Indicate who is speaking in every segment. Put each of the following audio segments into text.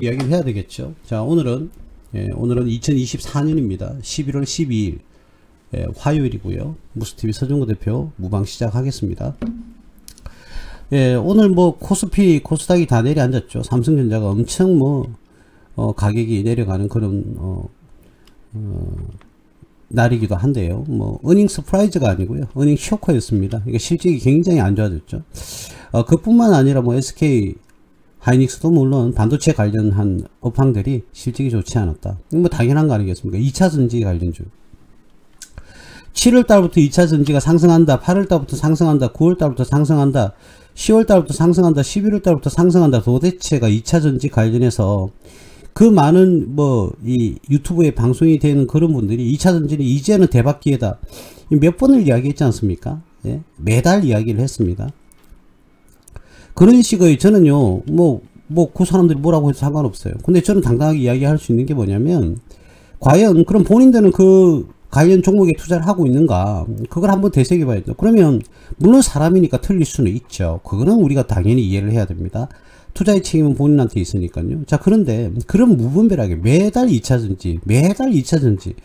Speaker 1: 이야기를 해야 되겠죠. 자, 오늘은 2024년입니다. 11월 12일 화요일이고요. 무스TV 서정구 대표 무방 시작하겠습니다. 오늘 뭐 코스피 코스닥이 다 내려앉았죠. 삼성전자가 엄청 가격이 내려가는 그런 날이기도 한데요. 어닝 서프라이즈가 아니고요. 어닝 쇼커였습니다. 그러니까 실적이 굉장히 안 좋아졌죠. 그뿐만 아니라 SK 하이닉스도 물론 반도체 관련한 업황들이 실적이 좋지 않았다. 당연한 거 아니겠습니까? 2차전지 관련주. 7월달부터 2차전지가 상승한다. 8월달부터 상승한다. 9월달부터 상승한다. 10월달부터 상승한다. 11월달부터 상승한다. 도대체가 2차전지 관련해서 그 많은 이 유튜브에 방송이 되는 그런 분들이 2차전지는 이제는 대박 기회다. 몇 번을 이야기했지 않습니까? 예? 매달 이야기를 했습니다. 그런 식의 저는요, 그 사람들이 뭐라고 해도 상관없어요. 근데 저는 당당하게 이야기할 수 있는 게 뭐냐면, 과연, 그럼 본인들은 그 관련 종목에 투자를 하고 있는가? 그걸 한번 되새겨 봐야죠. 그러면, 물론 사람이니까 틀릴 수는 있죠. 그거는 우리가 당연히 이해를 해야 됩니다. 투자의 책임은 본인한테 있으니까요. 자, 그런데, 그런 무분별하게 매달 2차전지.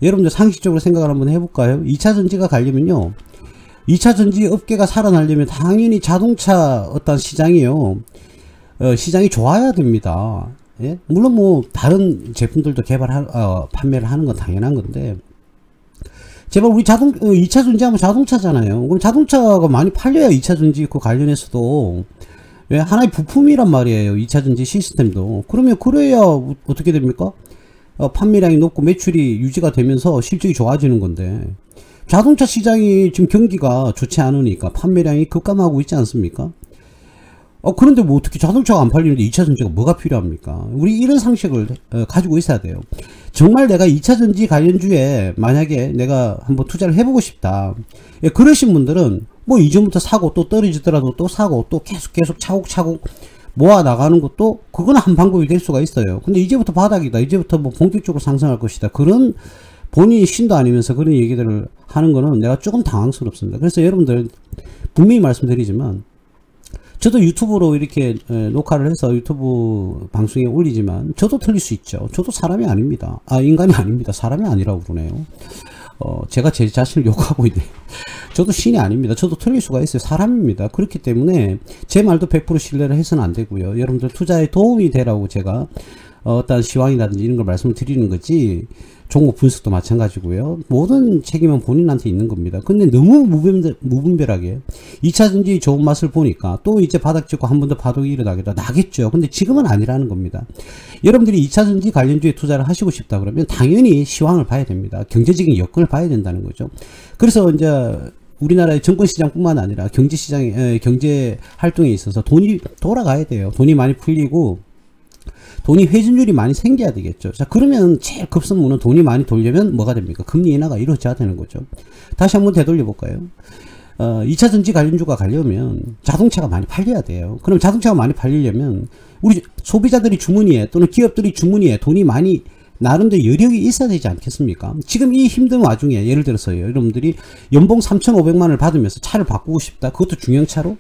Speaker 1: 여러분들 상식적으로 생각을 한번 해볼까요? 2차전지가 가려면요, 2차전지 업계가 살아나려면 당연히 자동차 어떤 시장이요. 시장이 좋아야 됩니다. 예? 물론 다른 제품들도 판매를 하는 건 당연한 건데, 제발 우리 2차전지 하면 자동차잖아요. 그럼 자동차가 많이 팔려야 2차전지 그 관련해서도, 왜? 하나의 부품이란 말이에요. 2차전지 시스템도. 그래야 어떻게 됩니까? 판매량이 높고 매출이 유지가 되면서 실적이 좋아지는 건데, 자동차 시장이 지금 경기가 좋지 않으니까 판매량이 급감하고 있지 않습니까? 그런데 어떻게 자동차가 안 팔리는데 2차전지가 뭐가 필요합니까? 우리 이런 상식을 가지고 있어야 돼요. 정말 내가 2차전지 관련주에 만약에 내가 한번 투자를 해보고 싶다. 그러신 분들은 이전부터 사고 또 떨어지더라도 또 사고 또 계속 차곡차곡 모아 나가는 것도 그거는 한 방법이 될 수가 있어요. 근데 이제부터 바닥이다. 이제부터 본격적으로 상승할 것이다. 그런 본인이 신도 아니면서 그런 얘기들을 하는 거는 내가 조금 당황스럽습니다. 그래서 여러분들 분명히 말씀드리지만, 저도 유튜브로 이렇게 녹화를 해서 유튜브 방송에 올리지만 저도 틀릴 수 있죠. 저도 사람이 아닙니다. 인간이 아닙니다. 사람이 아니라고 그러네요. 제가 제 자신을 욕하고 있네. 저도 신이 아닙니다. 저도 틀릴 수가 있어요. 사람입니다. 그렇기 때문에 제 말도 100% 신뢰를 해서는 안 되고요. 여러분들 투자에 도움이 되라고 제가 어떤 시황이라든지 이런 걸 말씀을 드리는 거지, 종목 분석도 마찬가지고요. 모든 책임은 본인한테 있는 겁니다. 근데 너무 무분별하게 2차전지 좋은 맛을 보니까 또 이제 바닥 찍고 한 번 더 파동이 일어나겠다. 나겠죠. 근데 지금은 아니라는 겁니다. 여러분들이 2차전지 관련주에 투자를 하시고 싶다 그러면 당연히 시황을 봐야 됩니다. 경제적인 여건을 봐야 된다는 거죠. 그래서 이제 우리나라의 정권시장뿐만 아니라 경제 활동에 있어서 돈이 돌아가야 돼요. 돈이 많이 풀리고 돈이 회전율이 많이 생겨야 되겠죠. 자, 그러면 제일 급선무는 돈이 많이 돌려면 뭐가 됩니까? 금리 인하가 이루어져야 되는 거죠. 다시 한번 되돌려 볼까요? 2차전지 관련주가 가려면 자동차가 많이 팔려야 돼요. 그럼 자동차가 많이 팔리려면 우리 소비자들이 주머니에 또는 기업들이 주머니에 돈이 많이 나름대로 여력이 있어야 되지 않겠습니까? 지금 이 힘든 와중에 예를 들어서요, 여러분들이 연봉 3,500만원을 받으면서 차를 바꾸고 싶다. 그것도 중형차로?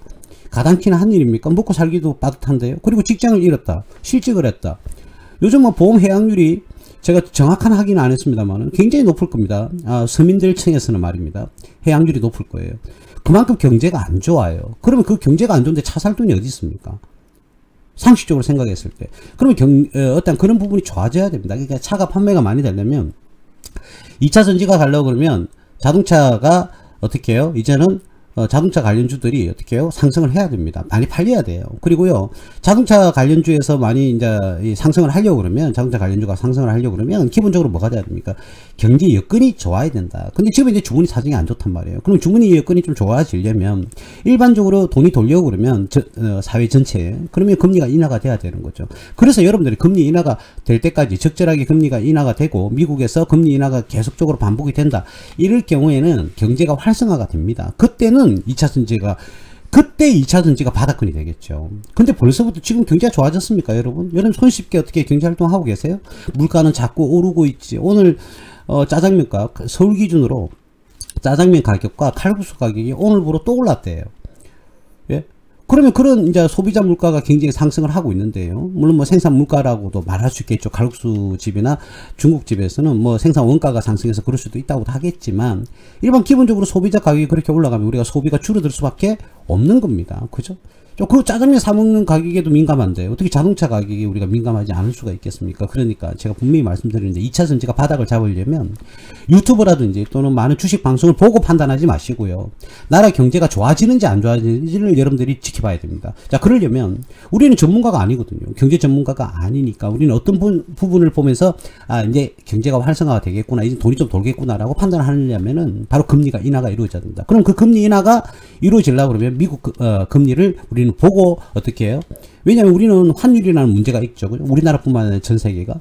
Speaker 1: 가당키나 한 일입니까? 먹고 살기도 빠듯한데요. 그리고 직장을 잃었다. 실직을 했다. 요즘 보험 해약률이 제가 정확한 확인은 안 했습니다만 굉장히 높을 겁니다. 서민들 층에서는 말입니다. 해약률이 높을 거예요. 그만큼 경제가 안 좋아요. 그러면 그 경제가 안 좋은데 차 살 돈이 어디 있습니까? 상식적으로 생각했을 때. 그러면 어떤 그런 부분이 좋아져야 됩니다. 그러니까 차가 판매가 많이 되려면 2차전지가 가려고 그러면 자동차가 어떻게 해요? 이제는 자동차 관련주들이 어떻게 해요? 상승을 해야 됩니다. 많이 팔려야 돼요. 그리고요, 자동차 관련주에서 많이 이제 상승을 하려고 그러면, 자동차 관련주가 상승을 하려고 그러면, 기본적으로 뭐가 돼야 됩니까? 경제 여건이 좋아야 된다. 근데 지금 이제 주머니 사정이 안 좋단 말이에요. 그럼 주머니 여건이 좀 좋아지려면, 일반적으로 돈이 돌려고 그러면, 사회 전체에, 그러면 금리가 인하가 돼야 되는 거죠. 그래서 여러분들이 금리 인하가 될 때까지 적절하게 금리가 인하가 되고, 미국에서 금리 인하가 계속적으로 반복이 된다. 이럴 경우에는 경제가 활성화가 됩니다. 그때는 2차전지가 바닥권이 되겠죠. 근데 벌써부터 지금 경제가 좋아졌습니까, 여러분? 여러분 손쉽게 어떻게 경제활동하고 계세요? 물가는 자꾸 오르고 있지. 오늘 짜장면가 서울 기준으로 짜장면 가격과 칼국수 가격이 오늘부로 또 올랐대요. 예? 그러면 그런 이제 소비자 물가가 굉장히 상승을 하고 있는데요. 물론 뭐 생산 물가라고도 말할 수 있겠죠. 갈국수 집이나 중국집에서는 뭐 생산 원가가 상승해서 그럴 수도 있다고도 하겠지만, 일반 기본적으로 소비자 가격이 그렇게 올라가면 우리가 소비가 줄어들 수밖에 없는 겁니다. 그죠? 그 짜장면 사먹는 가격에도 민감한데 어떻게 자동차 가격에 우리가 민감하지 않을 수가 있겠습니까? 그러니까 제가 분명히 말씀드리는데 2차 전지가 바닥을 잡으려면 유튜브라든지 또는 많은 주식 방송을 보고 판단하지 마시고요. 나라 경제가 좋아지는지 안 좋아지는지를 여러분들이 지켜봐야 됩니다. 자, 그러려면 우리는 전문가가 아니거든요. 경제 전문가가 아니니까 우리는 어떤 부분을 보면서 이제 경제가 활성화가 되겠구나, 이제 돈이 좀 돌겠구나라고 판단을 하려면은 바로 금리가 인하가 이루어져야 된다. 그럼 그 금리 인하가 이루어지려고 그러면 미국 금리를 우리는 보고 어떻게 해요? 왜냐하면 우리는 환율이라는 문제가 있죠. 우리나라뿐만 아니라 전 세계가.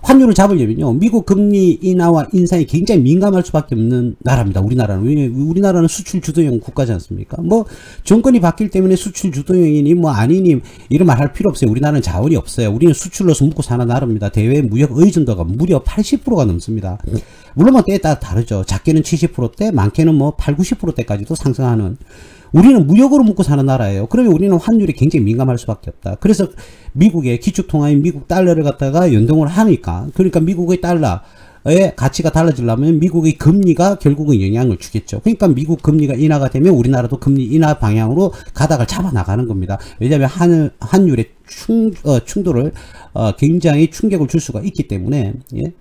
Speaker 1: 환율을 잡으려면요, 미국 금리 인하와 인상이 굉장히 민감할 수밖에 없는 나라입니다. 우리나라는. 왜냐면 우리나라는 수출 주도형 국가지 않습니까? 뭐 정권이 바뀔 때문에 수출 주도형이니 뭐 아니니 이런 말 할 필요 없어요. 우리나라는 자원이 없어요. 우리는 수출로서 먹고 사는 나라입니다. 대외 무역 의존도가 무려 80%가 넘습니다. 물론 뭐 때에 따라 다르죠. 작게는 70%대, 많게는 뭐 8, 90%대까지도 상승하는. 우리는 무역으로 먹고 사는 나라예요. 그러면 우리는 환율이 굉장히 민감할 수밖에 없다. 그래서 미국의 기축통화인 미국 달러를 갖다가 연동을 하니까, 그러니까 미국의 달러의 가치가 달라지려면 미국의 금리가 결국은 영향을 주겠죠. 그러니까 미국 금리가 인하가 되면 우리나라도 금리 인하 방향으로 가닥을 잡아 나가는 겁니다. 왜냐하면 환율의 충돌을 굉장히 충격을 줄 수가 있기 때문에. 예?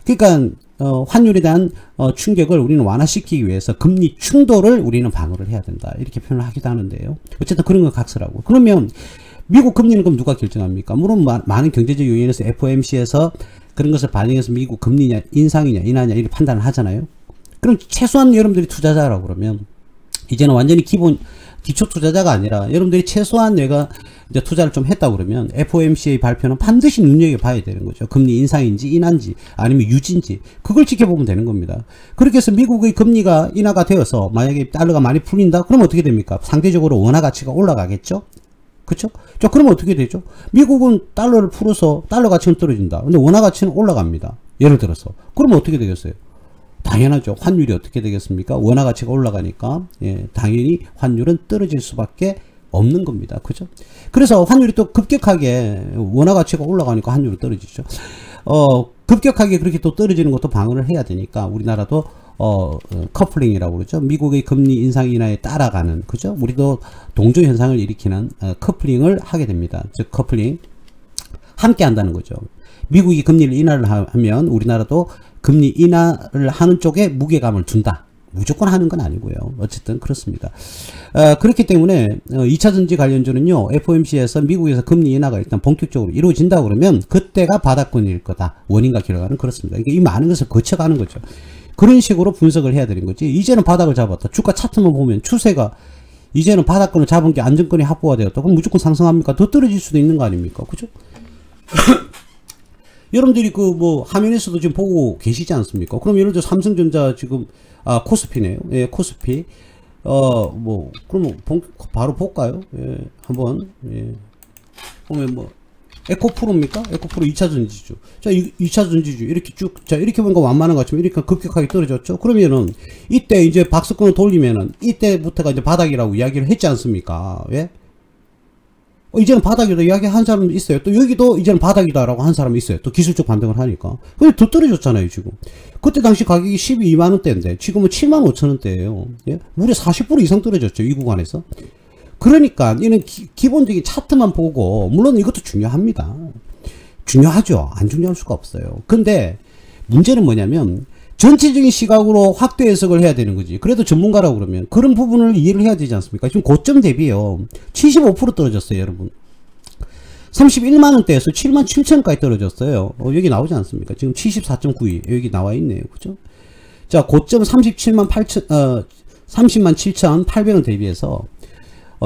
Speaker 1: 그러니까 환율에 대한 충격을 우리는 완화시키기 위해서 금리 충돌을 우리는 방어를 해야 된다, 이렇게 표현을 하기도 하는데요. 어쨌든 그런 건 각설하고. 그러면 미국 금리는 그럼 누가 결정합니까? 물론 많은 경제적 요인에서 FOMC에서 그런 것을 반영해서 미국 금리냐 인상이냐 인하냐 이렇게 판단을 하잖아요. 그럼 최소한 여러분들이 투자자라고 그러면 이제는 완전히 기초 투자자가 아니라 여러분들이 최소한 내가 이제 투자를 좀 했다 그러면 FOMC의 발표는 반드시 눈여겨봐야 되는 거죠. 금리 인상인지 인하인지 아니면 유지인지 그걸 지켜보면 되는 겁니다. 그렇게 해서 미국의 금리가 인하가 되어서 만약에 달러가 많이 풀린다 그러면 어떻게 됩니까? 상대적으로 원화 가치가 올라가겠죠? 그쵸? 자, 그러면 어떻게 되죠? 미국은 달러를 풀어서 달러 가치는 떨어진다. 근데 원화 가치는 올라갑니다. 예를 들어서. 그러면 어떻게 되겠어요? 당연하죠. 환율이 어떻게 되겠습니까? 원화 가치가 올라가니까, 예, 당연히 환율은 떨어질 수밖에 없는 겁니다. 그죠? 그래서 환율이 또 급격하게, 원화 가치가 올라가니까 환율이 떨어지죠. 급격하게 그렇게 또 떨어지는 것도 방어를 해야 되니까, 우리나라도, 커플링이라고 그러죠. 미국의 금리 인상 인하에 따라가는, 그죠? 우리도 동조 현상을 일으키는, 커플링을 하게 됩니다. 즉, 커플링. 함께 한다는 거죠. 미국이 금리를 인하를 하면 우리나라도 금리 인하를 하는 쪽에 무게감을 둔다. 무조건 하는 건 아니고요. 어쨌든 그렇습니다. 그렇기 때문에 2차 전지 관련주는요, FOMC에서 미국에서 금리 인하가 일단 본격적으로 이루어진다 그러면 그때가 바닥권일 거다. 원인과 결과는 그렇습니다. 이게 이 많은 것을 거쳐가는 거죠. 그런 식으로 분석을 해야 되는 거지. 이제는 바닥을 잡았다. 주가 차트만 보면 추세가 이제는 바닥권을 잡은 게 안정권이 확보가 되었다. 그럼 무조건 상승합니까? 더 떨어질 수도 있는 거 아닙니까? 그죠? 여러분들이 화면에서도 지금 보고 계시지 않습니까? 그럼 예를 들어 삼성전자 지금, 코스피네요. 예, 코스피. 그러면 바로 볼까요? 예, 한번, 예. 보면 에코프로입니까? 에코프로 2차 전지주. 자, 2차 전지주. 이렇게 쭉, 자, 이렇게 보니까 완만한 것 같지만 이렇게 급격하게 떨어졌죠? 그러면은, 이때 이제 박스권을 돌리면은, 이때부터가 이제 바닥이라고 이야기를 했지 않습니까? 예? 이제는 바닥이다 이야기 한 사람 있어요. 또 여기도 이제는 바닥이다라고 한 사람이 있어요. 또 기술적 반등을 하니까. 근데 더 떨어졌잖아요, 지금. 그때 당시 가격이 12만원대인데, 지금은 75,000원대예요. 예? 무려 40% 이상 떨어졌죠, 이 구간에서. 그러니까, 이는 기본적인 차트만 보고, 물론 이것도 중요합니다. 중요하죠. 안 중요할 수가 없어요. 근데, 문제는 뭐냐면, 전체적인 시각으로 확대 해석을 해야 되는 거지. 그래도 전문가라고 그러면 그런 부분을 이해를 해야 되지 않습니까? 지금 고점 대비요 75% 떨어졌어요, 여러분. 31만원대에서 77,000원까지 떨어졌어요. 여기 나오지 않습니까? 지금 74.92 여기 나와 있네요. 그죠? 자, 고점 307,800원 대비해서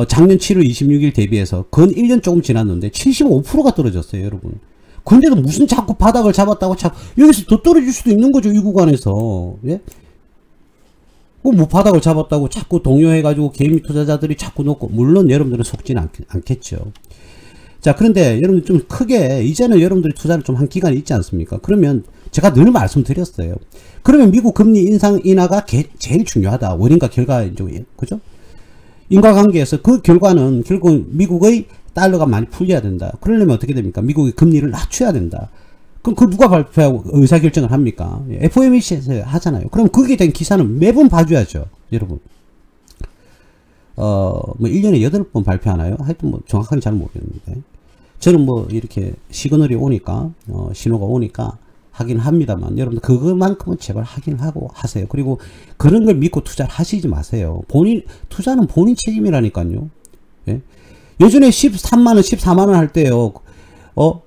Speaker 1: 작년 7월 26일 대비해서 근 1년 조금 지났는데 75%가 떨어졌어요, 여러분. 근데도 무슨 자꾸 바닥을 잡았다고 여기서 더 떨어질 수도 있는 거죠, 이 구간에서. 예? 바닥을 잡았다고 자꾸 동요해가지고 개인 투자자들이 자꾸 놓고, 물론 여러분들은 속지는 않겠죠. 자, 그런데 여러분들 좀 크게, 이제는 여러분들이 투자를 좀 한 기간이 있지 않습니까? 그러면 제가 늘 말씀드렸어요. 그러면 미국 금리 인상 인하가 제일 중요하다. 원인과 결과, 그죠? 인과관계에서 그 결과는 결국 미국의 달러가 많이 풀려야 된다. 그러려면 어떻게 됩니까? 미국의 금리를 낮춰야 된다. 그럼 그 누가 발표하고 의사결정을 합니까? FOMC에서 하잖아요. 그럼 거기에 대한 기사는 매번 봐줘야죠. 여러분. 뭐 1년에 8번 발표하나요? 하여튼 뭐 정확하게 잘 모르겠는데. 저는 뭐 이렇게 시그널이 오니까, 신호가 오니까 하긴 합니다만, 여러분들 그것만큼은 제발 확인을 하고 하세요. 그리고 그런 걸 믿고 투자를 하시지 마세요. 투자는 본인 책임이라니까요. 예? 예전에 13만원, 14만원 할 때요.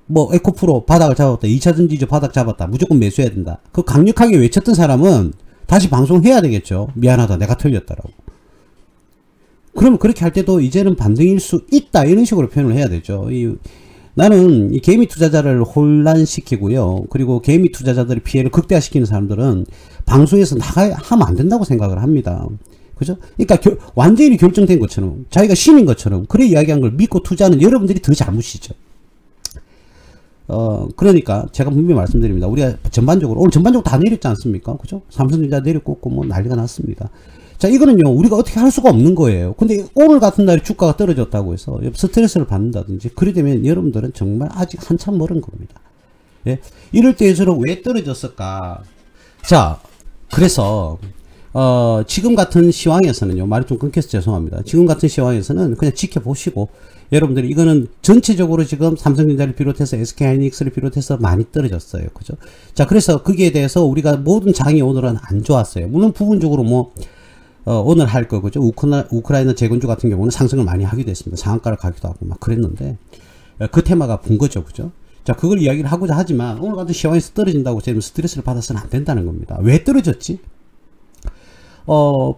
Speaker 1: 뭐 에코프로 바닥을 잡았다. 2차전지주 바닥 잡았다. 무조건 매수해야 된다. 그 강력하게 외쳤던 사람은 다시 방송해야 되겠죠. 미안하다. 내가 틀렸다라고. 그럼 그렇게 할 때도 이제는 반등일 수 있다. 이런 식으로 표현을 해야 되죠. 나는 이 개미 투자자를 혼란시키고요. 그리고 개미 투자자들의 피해를 극대화시키는 사람들은 방송에서 하면 안 된다고 생각을 합니다. 그죠? 그러니까 완전히 결정된 것처럼, 자기가 신인 것처럼 그래 이야기한 걸 믿고 투자하는 여러분들이 더 잘못이죠. 그러니까 제가 분명히 말씀드립니다. 우리가 전반적으로 오늘 전반적으로 다 내렸지 않습니까? 그죠? 삼성전자 내려꽂고 뭐 난리가 났습니다. 자, 이거는요 우리가 어떻게 할 수가 없는 거예요. 근데 오늘 같은 날에 주가가 떨어졌다고 해서 스트레스를 받는다든지 그래 되면 여러분들은 정말 아직 한참 멀은 겁니다. 예? 이럴 때일수록 왜 떨어졌을까? 자, 그래서 지금 같은 시황에서는요, 말이 좀 끊겨서 죄송합니다. 지금 같은 시황에서는 그냥 지켜보시고, 여러분들이 이거는 전체적으로 지금 삼성전자를 비롯해서 SK하이닉스를 비롯해서 많이 떨어졌어요. 그죠? 자, 그래서 거기에 대해서 우리가 모든 장이 오늘은 안 좋았어요. 물론 부분적으로 뭐, 오늘 할 거, 그죠? 우크라이나 재건주 같은 경우는 상승을 많이 하기도 했습니다. 상한가를 가기도 하고 막 그랬는데, 그 테마가 본 거죠. 그죠? 자, 그걸 이야기를 하고자 하지만, 오늘 같은 시황에서 떨어진다고 지금 스트레스를 받아서는 안 된다는 겁니다. 왜 떨어졌지?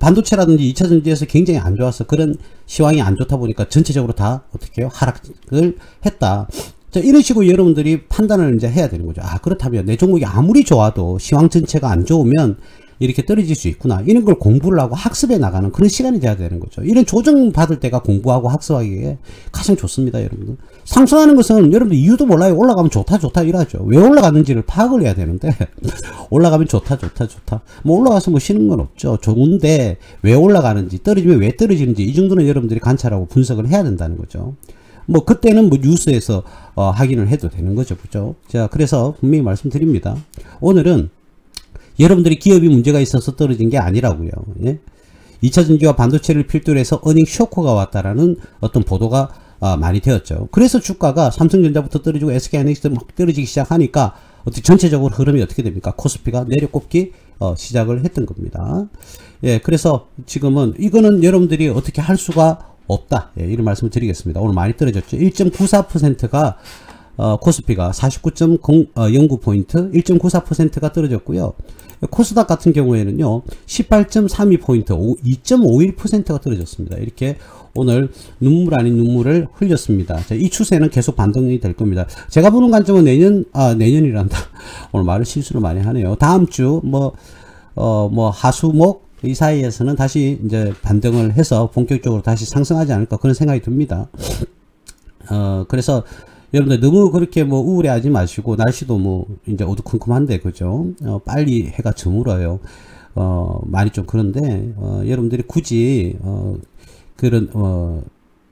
Speaker 1: 반도체라든지 2차전지에서 굉장히 안 좋아서 그런 시황이 안 좋다 보니까 전체적으로 다 어떻게 해요? 하락을 했다. 자, 이런 식으로 여러분들이 판단을 이제 해야 되는 거죠. 아, 그렇다면 내 종목이 아무리 좋아도 시황 전체가 안 좋으면 이렇게 떨어질 수 있구나. 이런 걸 공부를 하고 학습해 나가는 그런 시간이 돼야 되는 거죠. 이런 조정 받을 때가 공부하고 학습하기에 가장 좋습니다, 여러분들. 상승하는 것은 여러분들 이유도 몰라요. 올라가면 좋다, 좋다 이러죠. 왜 올라가는지를 파악을 해야 되는데, 올라가면 좋다, 좋다, 좋다. 뭐 올라가서 뭐 쉬는 건 없죠. 좋은데, 왜 올라가는지, 떨어지면 왜 떨어지는지, 이 정도는 여러분들이 관찰하고 분석을 해야 된다는 거죠. 뭐, 그때는 뭐 뉴스에서, 확인을 해도 되는 거죠. 그죠? 자, 그래서 분명히 말씀드립니다. 오늘은 여러분들이 기업이 문제가 있어서 떨어진 게 아니라고요. 예? 2차전지와 반도체를 필두로 해서 어닝 쇼크가 왔다라는 어떤 보도가 많이 되었죠. 그래서 주가가 삼성전자부터 떨어지고 SK하이닉스 막 떨어지기 시작하니까 어떻게 전체적으로 흐름이 어떻게 됩니까? 코스피가 내려꼽기 시작을 했던 겁니다. 예, 그래서 지금은 이거는 여러분들이 어떻게 할 수가 없다. 예, 이런 말씀을 드리겠습니다. 오늘 많이 떨어졌죠. 1.94%가 코스피가 49.09포인트 1.94%가 떨어졌고요. 코스닥 같은 경우에는요 18.32포인트 2.51%가 떨어졌습니다. 이렇게 오늘 눈물 아닌 눈물을 흘렸습니다. 자, 이 추세는 계속 반등이 될 겁니다. 제가 보는 관점은 내년이란다. 오늘 말을 실수를 많이 하네요. 다음 주 뭐 하수목 이 사이에서는 다시 이제 반등을 해서 본격적으로 다시 상승하지 않을까 그런 생각이 듭니다. 그래서 여러분들 너무 그렇게 뭐 우울해하지 마시고, 날씨도 뭐 이제 어두컴컴한데 그죠? 빨리 해가 저물어요. 많이 좀 그런데 여러분들이 굳이 그런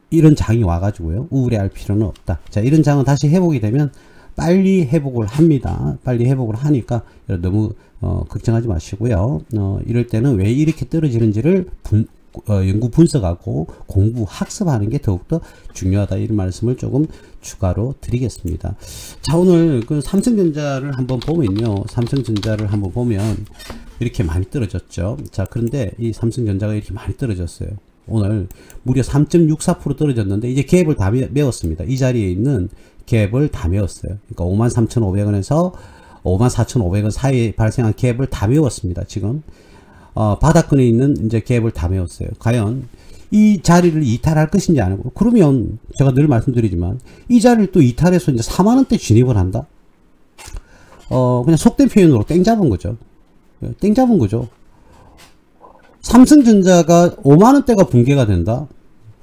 Speaker 1: 이런 장이 와가지고요 우울해할 필요는 없다. 자, 이런 장은 다시 회복이 되면 빨리 회복을 합니다. 빨리 회복을 하니까 너무 걱정하지 마시고요. 이럴 때는 왜 이렇게 떨어지는지를 연구 분석하고 공부 학습하는 게 더욱더 중요하다, 이런 말씀을 조금 추가로 드리겠습니다. 자, 오늘 그 삼성전자를 한번 보면요, 삼성전자를 한번 보면 이렇게 많이 떨어졌죠. 자, 그런데 이 삼성전자가 이렇게 많이 떨어졌어요. 오늘 무려 3.64% 떨어졌는데 이제 갭을 다 메웠습니다. 이 자리에 있는 갭을 다 메웠어요. 그러니까 53,500원에서 54,500원 사이에 발생한 갭을 다 메웠습니다. 지금 바닥권에 있는 이제 갭을 다 메웠어요. 과연 이 자리를 이탈할 것인지 안 하고, 그러면 제가 늘 말씀드리지만 이 자리를 또 이탈해서 이제 4만원대 진입을 한다? 그냥 속된 표현으로 땡 잡은 거죠. 땡 잡은 거죠. 삼성전자가 5만원대가 붕괴가 된다?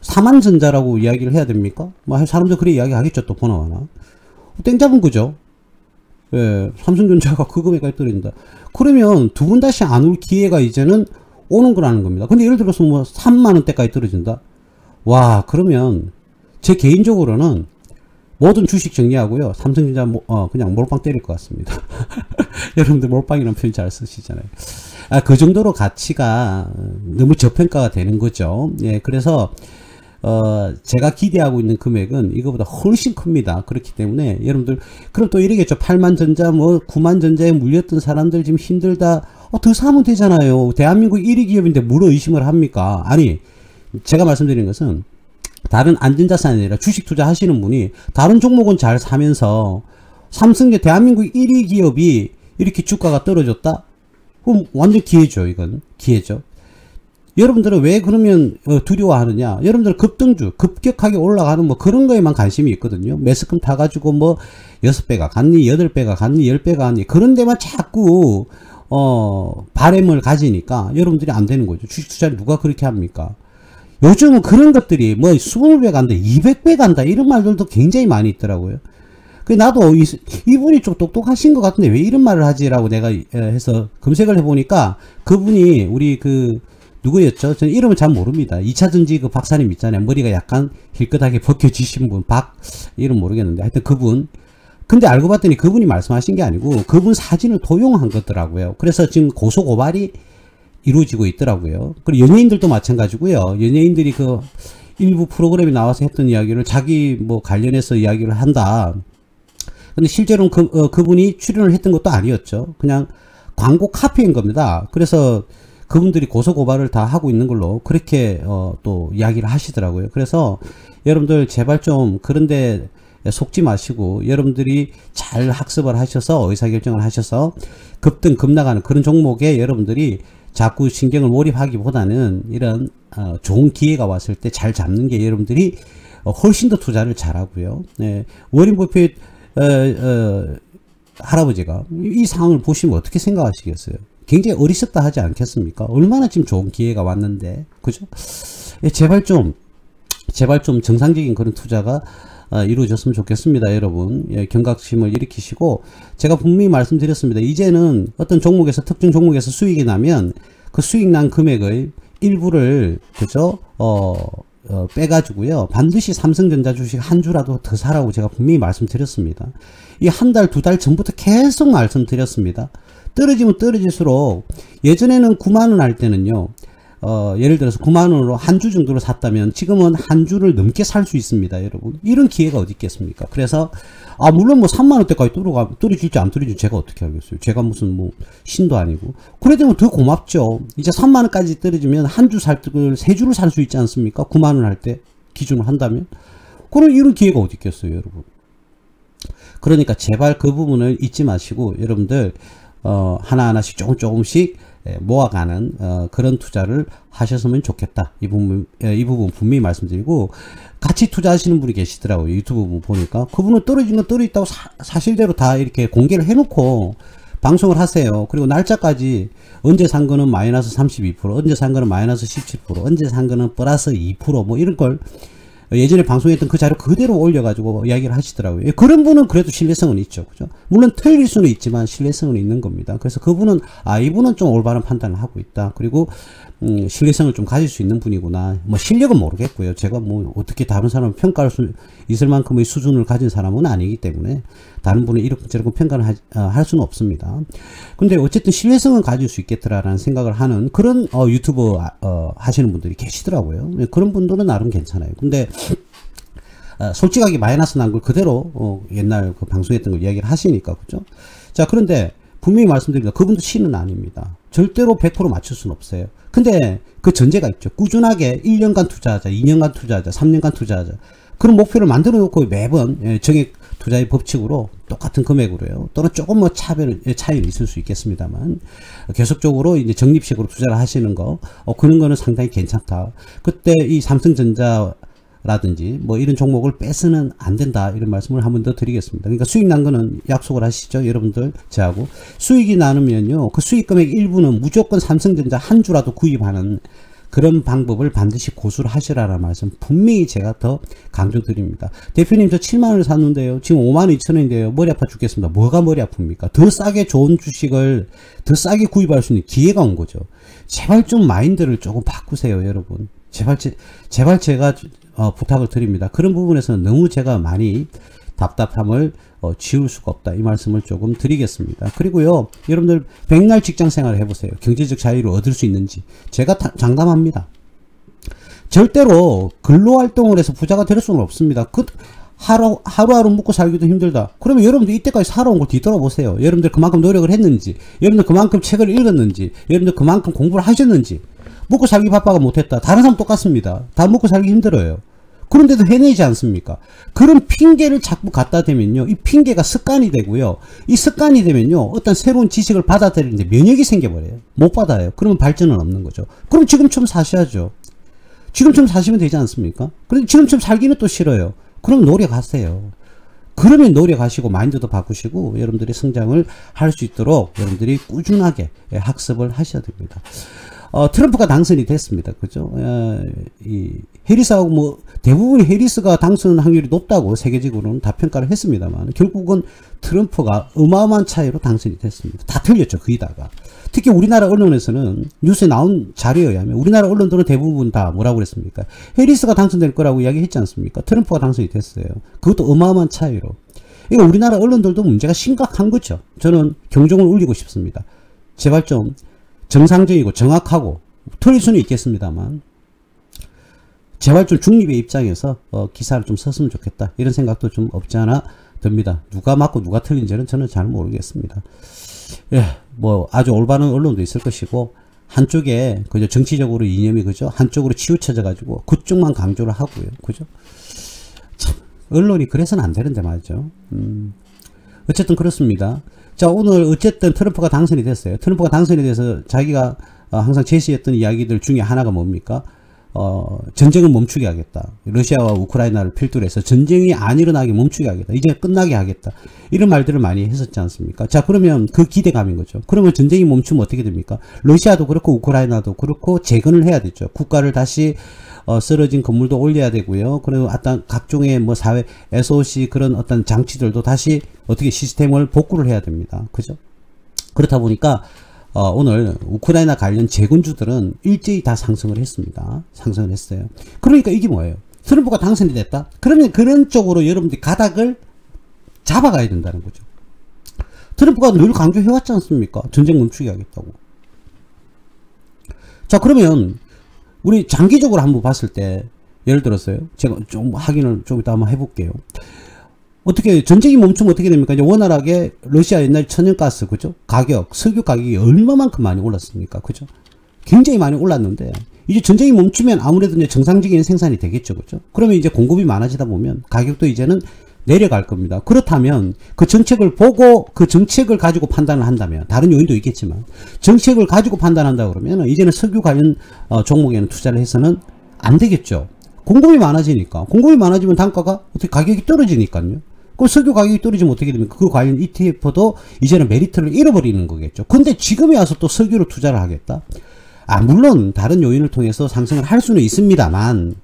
Speaker 1: 4만전자라고 이야기를 해야 됩니까? 뭐 사람들 그래 이야기 하겠죠. 또 보나마나 땡 잡은 거죠. 예, 삼성전자가 그 금액까지 떨어진다. 그러면 두 번 다시 안 올 기회가 이제는 오는 거라는 겁니다. 근데 예를 들어서 뭐 3만원대까지 떨어진다? 와, 그러면 제 개인적으로는 모든 주식 정리하고요. 삼성전자 그냥 몰빵 때릴 것 같습니다. 여러분들 몰빵이라는 표현 잘 쓰시잖아요. 그 정도로 가치가 너무 저평가가 되는 거죠. 예, 그래서 제가 기대하고 있는 금액은 이거보다 훨씬 큽니다. 그렇기 때문에 여러분들 그럼 또 이러겠죠. 8만 전자 뭐 9만 전자에 물렸던 사람들 지금 힘들다. 더 사면 되잖아요. 대한민국 1위 기업인데 뭐로 의심을 합니까? 아니, 제가 말씀드리는 것은 다른 안전자산이 아니라 주식 투자하시는 분이 다른 종목은 잘 사면서 삼성제 대한민국 1위 기업이 이렇게 주가가 떨어졌다? 그럼 완전 기회죠. 이건 기회죠. 여러분들은 왜 그러면 두려워하느냐? 여러분들은 급등주, 급격하게 올라가는 뭐 그런 거에만 관심이 있거든요. 매스컴 타가지고 뭐 6배가 갔니, 8배가 갔니, 10배가 갔니 그런 데만 자꾸 바램을 가지니까 여러분들이 안 되는 거죠. 주식 투자를 누가 그렇게 합니까? 요즘은 그런 것들이 뭐 20배 간다, 200배 간다 이런 말들도 굉장히 많이 있더라고요. 나도 이분이 좀 똑똑하신 것 같은데 왜 이런 말을 하지라고 내가 해서 검색을 해보니까 그분이 우리 누구였죠? 저는 이름은 잘 모릅니다. 2차전지 그 박사님 있잖아요. 머리가 약간 힐끗하게 벗겨지신 분, 이름 모르겠는데 하여튼 그분. 근데 알고 봤더니 그분이 말씀하신 게 아니고 그분 사진을 도용한 거더라고요. 그래서 지금 고소고발이 이루어지고 있더라고요. 그리고 연예인들도 마찬가지고요. 연예인들이 일부 프로그램에 나와서 했던 이야기를 자기 뭐 관련해서 이야기를 한다. 근데 실제로는 그분이 출연을 했던 것도 아니었죠. 그냥 광고 카피인 겁니다. 그래서 그분들이 고소고발을 다 하고 있는 걸로 그렇게 또 이야기를 하시더라고요. 그래서 여러분들 제발 좀 그런데 속지 마시고 여러분들이 잘 학습을 하셔서 의사결정을 하셔서 급등 급나가는 그런 종목에 여러분들이 자꾸 신경을 몰입하기보다는 이런 좋은 기회가 왔을 때 잘 잡는 게 여러분들이 훨씬 더 투자를 잘하고요. 네. 워렌 버핏 할아버지가 이 상황을 보시면 어떻게 생각하시겠어요? 굉장히 어리석다 하지 않겠습니까? 얼마나 지금 좋은 기회가 왔는데, 그죠? 제발 좀 정상적인 그런 투자가 이루어졌으면 좋겠습니다, 여러분. 예, 경각심을 일으키시고, 제가 분명히 말씀드렸습니다. 이제는 어떤 종목에서, 특정 종목에서 수익이 나면, 그 수익 난 금액의 일부를, 그죠? 빼가지고요. 반드시 삼성전자 주식 한 주라도 더 사라고 제가 분명히 말씀드렸습니다. 이 한 달, 두 달 전부터 계속 말씀드렸습니다. 떨어지면 떨어질수록 예전에는 9만원 할 때는요, 예를 들어서 9만원으로 한 주 정도로 샀다면 지금은 한 주를 넘게 살 수 있습니다, 여러분. 이런 기회가 어디 있겠습니까? 그래서, 물론 뭐 3만원대까지 떨어질지 안 떨어질지 제가 어떻게 알겠어요? 제가 무슨 뭐 신도 아니고. 그래 되면 더 고맙죠. 이제 3만원까지 떨어지면 한 주 살, 3주를 살 수 있지 않습니까? 9만원 할 때 기준으로 한다면. 그럼 이런 기회가 어디 있겠어요, 여러분. 그러니까 제발 그 부분을 잊지 마시고 여러분들 하나하나씩 조금씩 모아가는 그런 투자를 하셨으면 좋겠다. 이 부분 분명히 말씀드리고, 같이 투자하시는 분이 계시더라고요. 유튜브 보니까 그분은 떨어진 건 떨어졌다고 사실대로 다 이렇게 공개를 해놓고 방송을 하세요. 그리고 날짜까지 언제 산 거는 마이너스 32%, 언제 산 거는 마이너스 17%, 언제 산 거는 플러스 2%뭐 이런 걸 예전에 방송했던 그 자료 그대로 올려가지고 이야기를 하시더라고요. 그런 분은 그래도 신뢰성은 있죠. 그죠? 물론 틀릴 수는 있지만 신뢰성은 있는 겁니다. 그래서 그분은, 이분은 좀 올바른 판단을 하고 있다. 그리고, 신뢰성을 좀 가질 수 있는 분이구나. 뭐, 실력은 모르겠고요. 제가 뭐, 어떻게 다른 사람을 평가할 수 있을 만큼의 수준을 가진 사람은 아니기 때문에, 다른 분은 이렇게 저렇게 평가를 할 수는 없습니다. 근데 어쨌든 신뢰성은 가질 수 있겠더라라는 생각을 하는 그런, 유튜버, 하시는 분들이 계시더라고요. 그런 분들은 나름 괜찮아요. 근데, 솔직하게 마이너스 난 걸 그대로 옛날 그 방송했던 걸 이야기를 하시니까, 그죠? 자, 그런데 분명히 말씀드립니다. 그분도 신은 아닙니다. 절대로 100% 맞출 수는 없어요. 근데 그 전제가 있죠. 꾸준하게 1년간 투자하자, 2년간 투자하자, 3년간 투자하자. 그런 목표를 만들어 놓고 매번 정액 투자의 법칙으로 똑같은 금액으로요. 또는 조금 뭐 차이는 있을 수 있겠습니다만 계속적으로 이제 적립식으로 투자를 하시는 거, 그런 거는 상당히 괜찮다. 그때 이 삼성전자 라든지 뭐 이런 종목을 빼서는 안 된다, 이런 말씀을 한 번 더 드리겠습니다. 그러니까 수익 난 거는 약속을 하시죠, 여러분들. 저하고 수익이 나누면요, 그 수익 금액 일부는 무조건 삼성전자 한 주라도 구입하는 그런 방법을 반드시 고수를 하시라는 말씀 분명히 제가 더 강조드립니다. 대표님, 저 7만원을 샀는데요, 지금 52,000원인데요 머리 아파 죽겠습니다. 뭐가 머리 아픕니까? 더 싸게 좋은 주식을 더 싸게 구입할 수 있는 기회가 온 거죠. 제발 좀 마인드를 조금 바꾸세요, 여러분. 제발 제가 부탁을 드립니다. 그런 부분에서는 너무 제가 많이 답답함을 지울 수가 없다. 이 말씀을 조금 드리겠습니다. 그리고요, 여러분들 백날 직장 생활을 해보세요. 경제적 자유를 얻을 수 있는지. 제가 장담합니다. 절대로 근로활동을 해서 부자가 될 수는 없습니다. 하루하루 먹고 살기도 힘들다. 그러면 여러분들 이때까지 살아온 걸 뒤돌아보세요. 여러분들 그만큼 노력을 했는지, 여러분들 그만큼 책을 읽었는지, 여러분들 그만큼 공부를 하셨는지. 먹고 살기 바빠가 못했다. 다른 사람 똑같습니다. 다 먹고 살기 힘들어요. 그런데도 해내지 않습니까? 그런 핑계를 자꾸 갖다 대면요, 이 핑계가 습관이 되고요, 이 습관이 되면요, 어떤 새로운 지식을 받아들이는데 면역이 생겨버려요. 못 받아요. 그러면 발전은 없는 거죠. 그럼 지금처럼 사셔야죠. 지금처럼 사시면 되지 않습니까? 그런데 지금처럼 살기는 또 싫어요. 그럼 노력하세요. 그러면 노력하시고 마인드도 바꾸시고 여러분들이 성장을 할 수 있도록 여러분들이 꾸준하게 학습을 하셔야 됩니다. 트럼프가 당선이 됐습니다. 그죠? 이 해리스하고 뭐 대부분 해리스가 당선 확률이 높다고 세계적으로는 다 평가를 했습니다만 결국은 트럼프가 어마어마한 차이로 당선이 됐습니다. 다 틀렸죠. 거의다가. 특히 우리나라 언론에서는 뉴스에 나온 자료에 의하면 우리나라 언론들은 대부분 다 뭐라고 그랬습니까? 해리스가 당선될 거라고 이야기했지 않습니까? 트럼프가 당선이 됐어요. 그것도 어마어마한 차이로. 이거 우리나라 언론들도 문제가 심각한 거죠. 저는 경종을 울리고 싶습니다. 제발 좀 정상적이고 정확하고 틀릴 수는 있겠습니다만 제발 좀 중립의 입장에서 기사를 좀 썼으면 좋겠다. 이런 생각도 좀 없지 않아 듭니다. 누가 맞고 누가 틀린지는 저는 잘 모르겠습니다. 예, 뭐 아주 올바른 언론도 있을 것이고 한쪽에 그저 정치적으로 이념이 그죠? 한쪽으로 치우쳐져 가지고 그쪽만 강조를 하고요. 그죠? 참 언론이 그래서는 안 되는데 말이죠. 어쨌든 그렇습니다. 자, 오늘 어쨌든 트럼프가 당선이 됐어요. 트럼프가 당선이 돼서 자기가 항상 제시했던 이야기들 중에 하나가 뭡니까? 전쟁을 멈추게 하겠다. 러시아와 우크라이나를 필두로 해서 전쟁이 안 일어나게 멈추게 하겠다. 이제 끝나게 하겠다. 이런 말들을 많이 했었지 않습니까? 자, 그러면 그 기대감인 거죠. 그러면 전쟁이 멈추면 어떻게 됩니까? 러시아도 그렇고 우크라이나도 그렇고 재건을 해야 되죠. 국가를 다시 쓰러진 건물도 올려야 되고요. 그리고 어떤 각종의 뭐 사회 SOC 그런 어떤 장치들도 다시 어떻게 시스템을 복구를 해야 됩니다. 그죠? 그렇다 보니까 오늘 우크라이나 관련 재건주들은 일제히 다 상승을 했습니다. 상승을 했어요. 그러니까 이게 뭐예요? 트럼프가 당선이 됐다? 그러면 그런 쪽으로 여러분들이 가닥을 잡아가야 된다는 거죠. 트럼프가 늘 강조해왔지 않습니까? 전쟁 멈추게 하겠다고. 자, 그러면 우리 장기적으로 한번 봤을 때 예를 들었어요. 제가 좀 확인을 좀 이따 한번 해볼게요. 어떻게 전쟁이 멈추면 어떻게 됩니까? 이제 원활하게 러시아 옛날 천연가스 그죠? 가격, 석유 가격이 얼마만큼 많이 올랐습니까? 그죠? 굉장히 많이 올랐는데 이제 전쟁이 멈추면 아무래도 이제 정상적인 생산이 되겠죠. 그죠? 그러면 이제 공급이 많아지다 보면 가격도 이제는 내려갈 겁니다. 그렇다면 그 정책을 보고 그 정책을 가지고 판단을 한다면 다른 요인도 있겠지만 정책을 가지고 판단한다 그러면 이제는 석유 관련 종목에는 투자를 해서는 안 되겠죠. 공급이 많아지니까. 공급이 많아지면 단가가 어떻게 가격이 떨어지니까요. 그럼 석유 가격이 떨어지면 어떻게 됩니까? 그 관련 ETF도 이제는 메리트를 잃어버리는 거겠죠. 근데 지금에 와서 또 석유로 투자를 하겠다? 물론 다른 요인을 통해서 상승을 할 수는 있습니다만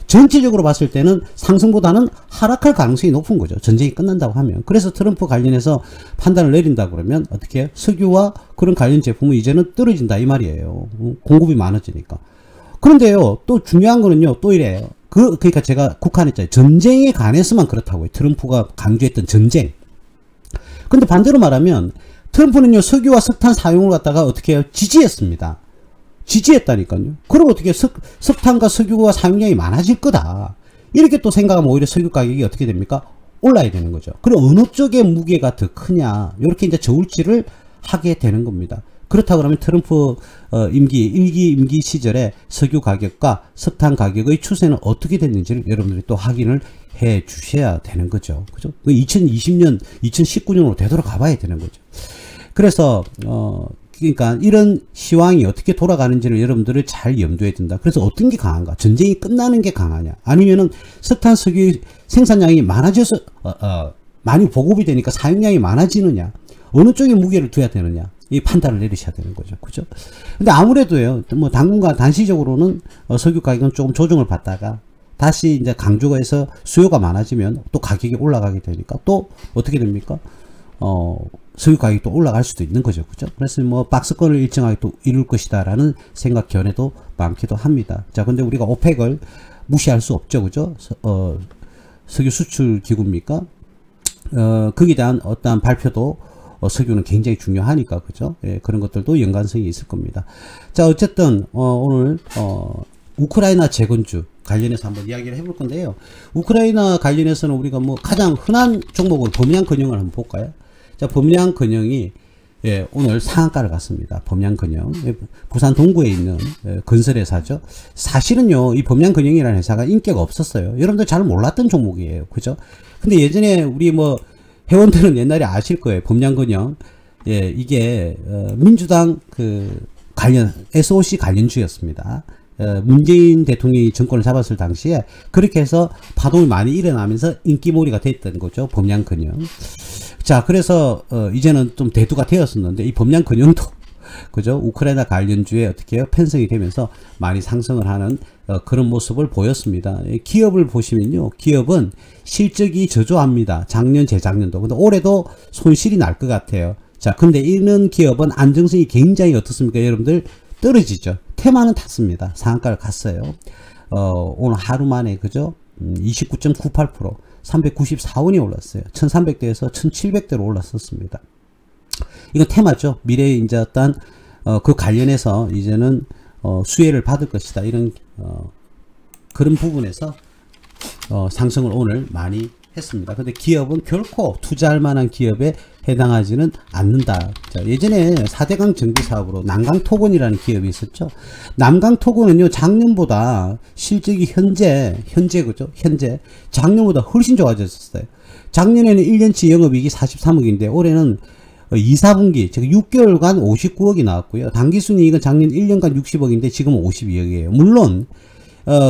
Speaker 1: 전체적으로 봤을 때는 상승보다는 하락할 가능성이 높은 거죠. 전쟁이 끝난다고 하면. 그래서 트럼프 관련해서 판단을 내린다 그러면 어떻게 해요? 석유와 그런 관련 제품은 이제는 떨어진다 이 말이에요. 공급이 많아지니까. 그런데요, 또 중요한 거는요, 또 이래요. 그러니까 제가 국한했잖아요. 전쟁에 관해서만 그렇다고요. 트럼프가 강조했던 전쟁. 근데 반대로 말하면 트럼프는요, 석유와 석탄 사용을 갖다가 어떻게 해요? 지지했습니다. 지지했다니까요. 그럼 어떻게 석탄과 석유와 사용량이 많아질 거다. 이렇게 또 생각하면 오히려 석유 가격이 어떻게 됩니까? 올라야 되는 거죠. 그럼 어느 쪽의 무게가 더 크냐. 이렇게 이제 저울질을 하게 되는 겁니다. 그렇다 그러면 트럼프 일기 임기 시절에 석유 가격과 석탄 가격의 추세는 어떻게 됐는지를 여러분들이 또 확인을 해 주셔야 되는 거죠. 그죠? 2020년, 2019년으로 되돌아가 봐야 되는 거죠. 그래서, 그러니까 이런 시황이 어떻게 돌아가는지를 여러분들을 잘 염두에 둔다. 그래서 어떤 게 강한가? 전쟁이 끝나는 게 강하냐? 아니면은 석탄, 석유 생산량이 많아져서, 많이 보급이 되니까 사용량이 많아지느냐? 어느 쪽에 무게를 둬야 되느냐? 이 판단을 내리셔야 되는 거죠. 그죠? 근데 아무래도요, 뭐 당분간 단시적으로는 석유 가격은 조금 조정을 받다가 다시 이제 강조가 해서 수요가 많아지면 또 가격이 올라가게 되니까 또 어떻게 됩니까? 석유 가격이 또 올라갈 수도 있는 거죠. 그죠? 그래서 뭐 박스권을 일정하게 또 이룰 것이다 라는 생각 견해도 많기도 합니다. 자, 근데 우리가 오펙을 무시할 수 없죠. 그죠? 석유 수출 기구입니까? 거기에 대한 어떠한 발표도 석유는 굉장히 중요하니까, 그죠? 예, 그런 것들도 연관성이 있을 겁니다. 자, 어쨌든 오늘 우크라이나 재건주 관련해서 한번 이야기를 해볼 건데요. 우크라이나 관련해서는 우리가 뭐 가장 흔한 종목은 범양건영을 한번 볼까요? 자, 범양건영이 예, 오늘 상한가를 갔습니다. 범양건영. 예, 부산 동구에 있는 건설회사죠. 사실은요, 이 범양건영이라는 회사가 인기가 없었어요. 여러분들 잘 몰랐던 종목이에요. 그죠? 근데 예전에 우리 뭐 회원들은 옛날에 아실 거예요. 범양건영. 예, 이게 민주당 그 관련 SOC 관련주였습니다. 문재인 대통령이 정권을 잡았을 당시에 그렇게 해서 파동이 많이 일어나면서 인기몰이가 됐던 거죠. 범양건영. 자, 그래서 이제는 좀 대두가 되었었는데 이 범양건영도 그죠? 우크라이나 관련주에 어떻게 해요? 편성이 되면서 많이 상승을 하는 그런 모습을 보였습니다. 기업을 보시면요. 기업은 실적이 저조합니다. 작년, 재작년도. 근데 올해도 손실이 날 것 같아요. 자, 근데 이런 기업은 안정성이 굉장히 어떻습니까? 여러분들 떨어지죠. 테마는 탔습니다. 상한가를 갔어요. 오늘 하루 만에 그죠? 29.98% 394원이 올랐어요. 1300대에서 1700대로 올랐었습니다. 이건 테마죠. 미래에 이제 어떤 그 관련해서 이제는 수혜를 받을 것이다. 이런 그런 부분에서 상승을 오늘 많이 했습니다. 근데 기업은 결코 투자할 만한 기업에 해당하지는 않는다. 자, 예전에 4대강 정비사업으로 남강토건이라는 기업이 있었죠. 남강토건은요, 작년보다 실적이 현재 그죠? 현재 작년보다 훨씬 좋아졌어요. 작년에는 1년치 영업이익이 43억인데 올해는 2, 4분기 즉 6개월간 59억이 나왔고요. 당기순이익은 작년 1년간 60억인데 지금은 52억이에요. 물론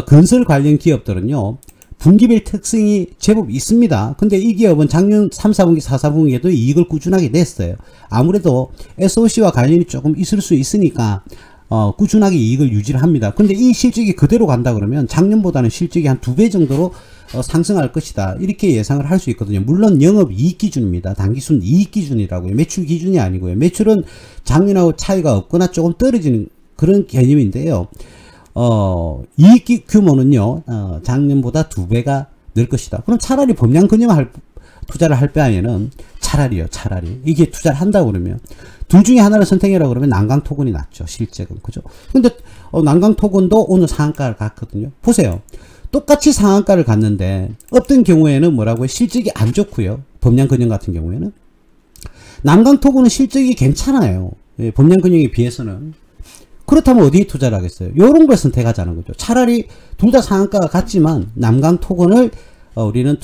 Speaker 1: 건설 관련 기업들은요, 분기별 특성이 제법 있습니다. 근데 이 기업은 작년 3, 4분기, 4, 4분기에도 이익을 꾸준하게 냈어요. 아무래도 SOC와 관련이 조금 있을 수 있으니까 꾸준하게 이익을 유지를 합니다. 근데 이 실적이 그대로 간다 그러면 작년보다는 실적이 한 2배 정도로 상승할 것이다. 이렇게 예상을 할 수 있거든요. 물론 영업이익 기준입니다. 당기순 이익 기준이라고요. 매출 기준이 아니고요. 매출은 작년하고 차이가 없거나 조금 떨어지는 그런 개념인데요. 이익 규모는요, 작년보다 2배가 늘 것이다. 그럼 차라리 범양건영 투자를 할 바에는 차라리 이게 투자를 한다고 그러면 둘 중에 하나를 선택해라 그러면 남강토건이 낫죠. 실적은. 그죠? 근데 남강토건도 오늘 상한가를 갔거든요. 보세요. 똑같이 상한가를 갔는데 어떤 경우에는 뭐라고요? 실적이 안 좋고요. 범양건영 같은 경우에는 남강토건은 실적이 괜찮아요. 예, 범양건영에 비해서는. 그렇다면 어디에 투자를 하겠어요? 요런 걸 선택하자는 거죠. 차라리 둘 다 상한가가 같지만 남강토건을 우리는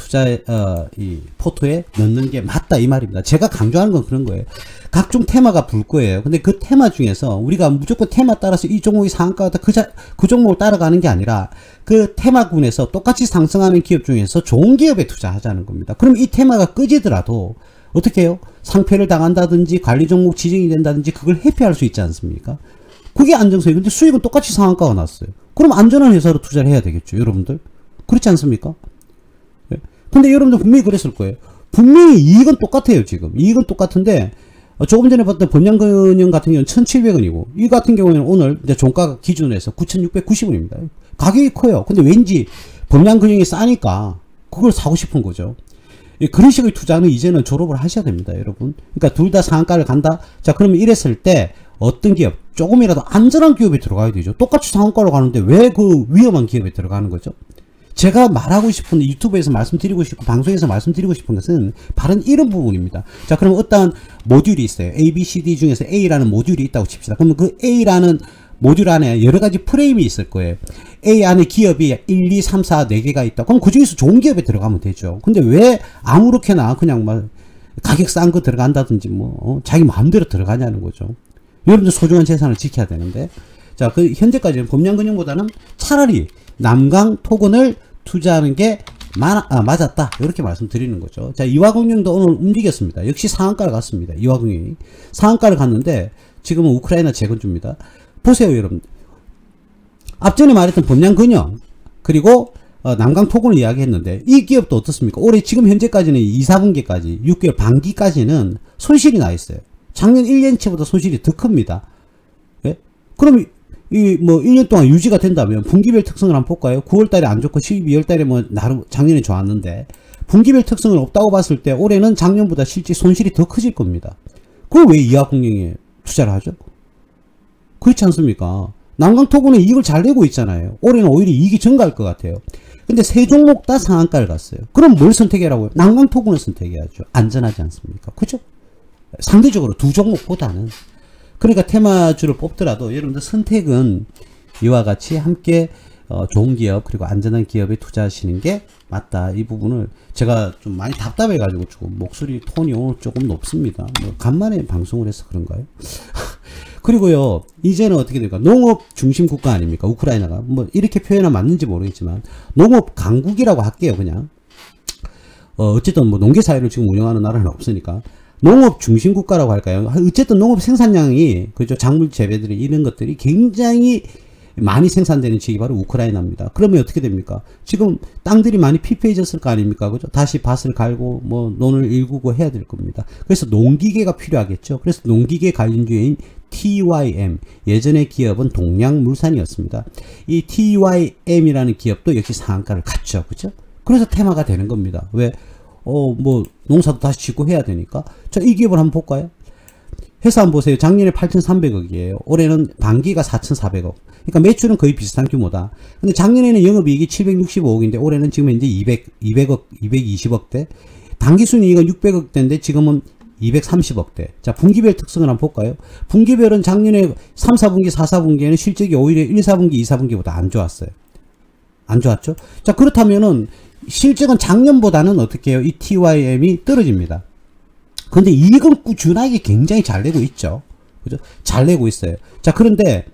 Speaker 1: 이 포트에 넣는 게 맞다 이 말입니다. 제가 강조하는 건 그런 거예요. 각종 테마가 불 거예요. 근데 그 테마 중에서 우리가 무조건 테마 따라서 이 종목이 상한가가 그 종목을 따라가는 게 아니라 그 테마군에서 똑같이 상승하는 기업 중에서 좋은 기업에 투자하자는 겁니다. 그럼 이 테마가 꺼지더라도 어떻게 해요? 상패를 당한다든지 관리 종목 지정이 된다든지 그걸 회피할 수 있지 않습니까? 그게 안정성이. 근데 수익은 똑같이 상한가가 났어요. 그럼 안전한 회사로 투자를 해야 되겠죠, 여러분들. 그렇지 않습니까? 예. 근데 여러분들 분명히 그랬을 거예요. 분명히 이익은 똑같아요, 지금. 이익은 똑같은데, 조금 전에 봤던 범양건영 같은 경우는 1,700원이고, 이 같은 경우에는 오늘 이제 종가 기준으로 해서 9,690원입니다. 가격이 커요. 근데 왠지 범양건영이 싸니까 그걸 사고 싶은 거죠. 예, 그런 식의 투자는 이제는 졸업을 하셔야 됩니다, 여러분. 그러니까 둘 다 상한가를 간다? 자, 그러면 이랬을 때, 어떤 기업, 조금이라도 안전한 기업에 들어가야 되죠. 똑같이 상한가로 가는데 왜 그 위험한 기업에 들어가는 거죠? 제가 말하고 싶은, 유튜브에서 말씀드리고 싶고 방송에서 말씀드리고 싶은 것은 바로 이런 부분입니다. 자, 그럼 어떠한 모듈이 있어요. A, B, C, D 중에서 A라는 모듈이 있다고 칩시다. 그러면 그 A라는 모듈 안에 여러 가지 프레임이 있을 거예요. A 안에 기업이 1, 2, 3, 4, 4개가 있다. 그럼 그 중에서 좋은 기업에 들어가면 되죠. 근데 왜 아무렇게나 그냥 막 가격 싼 거 들어간다든지 뭐 자기 마음대로 들어가냐는 거죠. 여러분들 소중한 재산을 지켜야 되는데. 자, 그 현재까지는 범양건영보다는 차라리 남강토건을 투자하는 게 맞았다. 이렇게 말씀드리는 거죠. 자, 이화공영도 오늘 움직였습니다. 역시 상한가를 갔습니다. 이화공영이 상한가를 갔는데 지금은 우크라이나 재건주입니다. 보세요, 여러분. 앞전에 말했던 범양건영 그리고 남강토군을 이야기했는데 이 기업도 어떻습니까? 올해 지금 현재까지는 2, 4분기까지 6개월 반기까지는 손실이 나 있어요. 작년 1년치보다 손실이 더 큽니다. 예? 그럼 이 뭐 1년 동안 유지가 된다면 분기별 특성을 한번 볼까요? 9월달에 안 좋고 12월달에 뭐 나름 작년에 좋았는데 분기별 특성은 없다고 봤을 때 올해는 작년보다 실제 손실이 더 커질 겁니다. 그걸 왜 이하공영에 투자를 하죠? 그렇지 않습니까? 남강토군은 이익을 잘 내고 있잖아요. 올해는 오히려 이익이 증가할 것 같아요. 근데 세 종목 다 상한가를 갔어요. 그럼 뭘 선택해라고요? 남강토군을 선택해야죠. 안전하지 않습니까? 그죠? 상대적으로 두 종목보다는. 그러니까 테마주를 뽑더라도 여러분들 선택은 이와 같이 함께 좋은 기업 그리고 안전한 기업에 투자하시는 게 맞다. 이 부분을 제가 좀 많이 답답해가지고 조금 목소리 톤이 오늘 조금 높습니다. 뭐 간만에 방송을 해서 그런가요? 그리고요, 이제는 어떻게 될까? 농업 중심 국가 아닙니까? 우크라이나가. 뭐, 이렇게 표현하면 맞는지 모르겠지만, 농업 강국이라고 할게요, 그냥. 어쨌든 뭐, 농계사회를 지금 운영하는 나라는 없으니까. 농업 중심 국가라고 할까요? 어쨌든 농업 생산량이, 그죠? 작물 재배들이 이런 것들이 굉장히 많이 생산되는 지역이 바로 우크라이나입니다. 그러면 어떻게 됩니까? 지금 땅들이 많이 피폐해졌을 거 아닙니까? 그죠? 다시 밭을 갈고, 뭐, 논을 일구고 해야 될 겁니다. 그래서 농기계가 필요하겠죠? 그래서 농기계 관련주인 TYM, 예전의 기업은 동양물산이었습니다. 이 TYM이라는 기업도 역시 상한가를 갔죠. 그죠? 그래서 테마가 되는 겁니다. 왜? 뭐, 농사도 다시 짓고 해야 되니까. 자, 이 기업을 한번 볼까요? 회사 한번 보세요. 작년에 8,300억이에요. 올해는 반기가 4,400억. 그러니까 매출은 거의 비슷한 규모다. 근데 작년에는 영업이익이 765억인데 올해는 지금 이제 200억, 220억대. 당기순이익은 600억대인데 지금은 230억대. 자, 분기별 특성을 한번 볼까요? 분기별은 작년에 3, 4분기, 4, 4분기에는 실적이 오히려 1, 4분기, 2, 4분기보다 안 좋았어요. 안 좋았죠? 자, 그렇다면은 실적은 작년보다는 어떻게 해요? 이 TYM이 떨어집니다. 근데 이익은 꾸준하게 굉장히 잘 내고 있죠. 그죠? 잘 내고 있어요. 자, 그런데,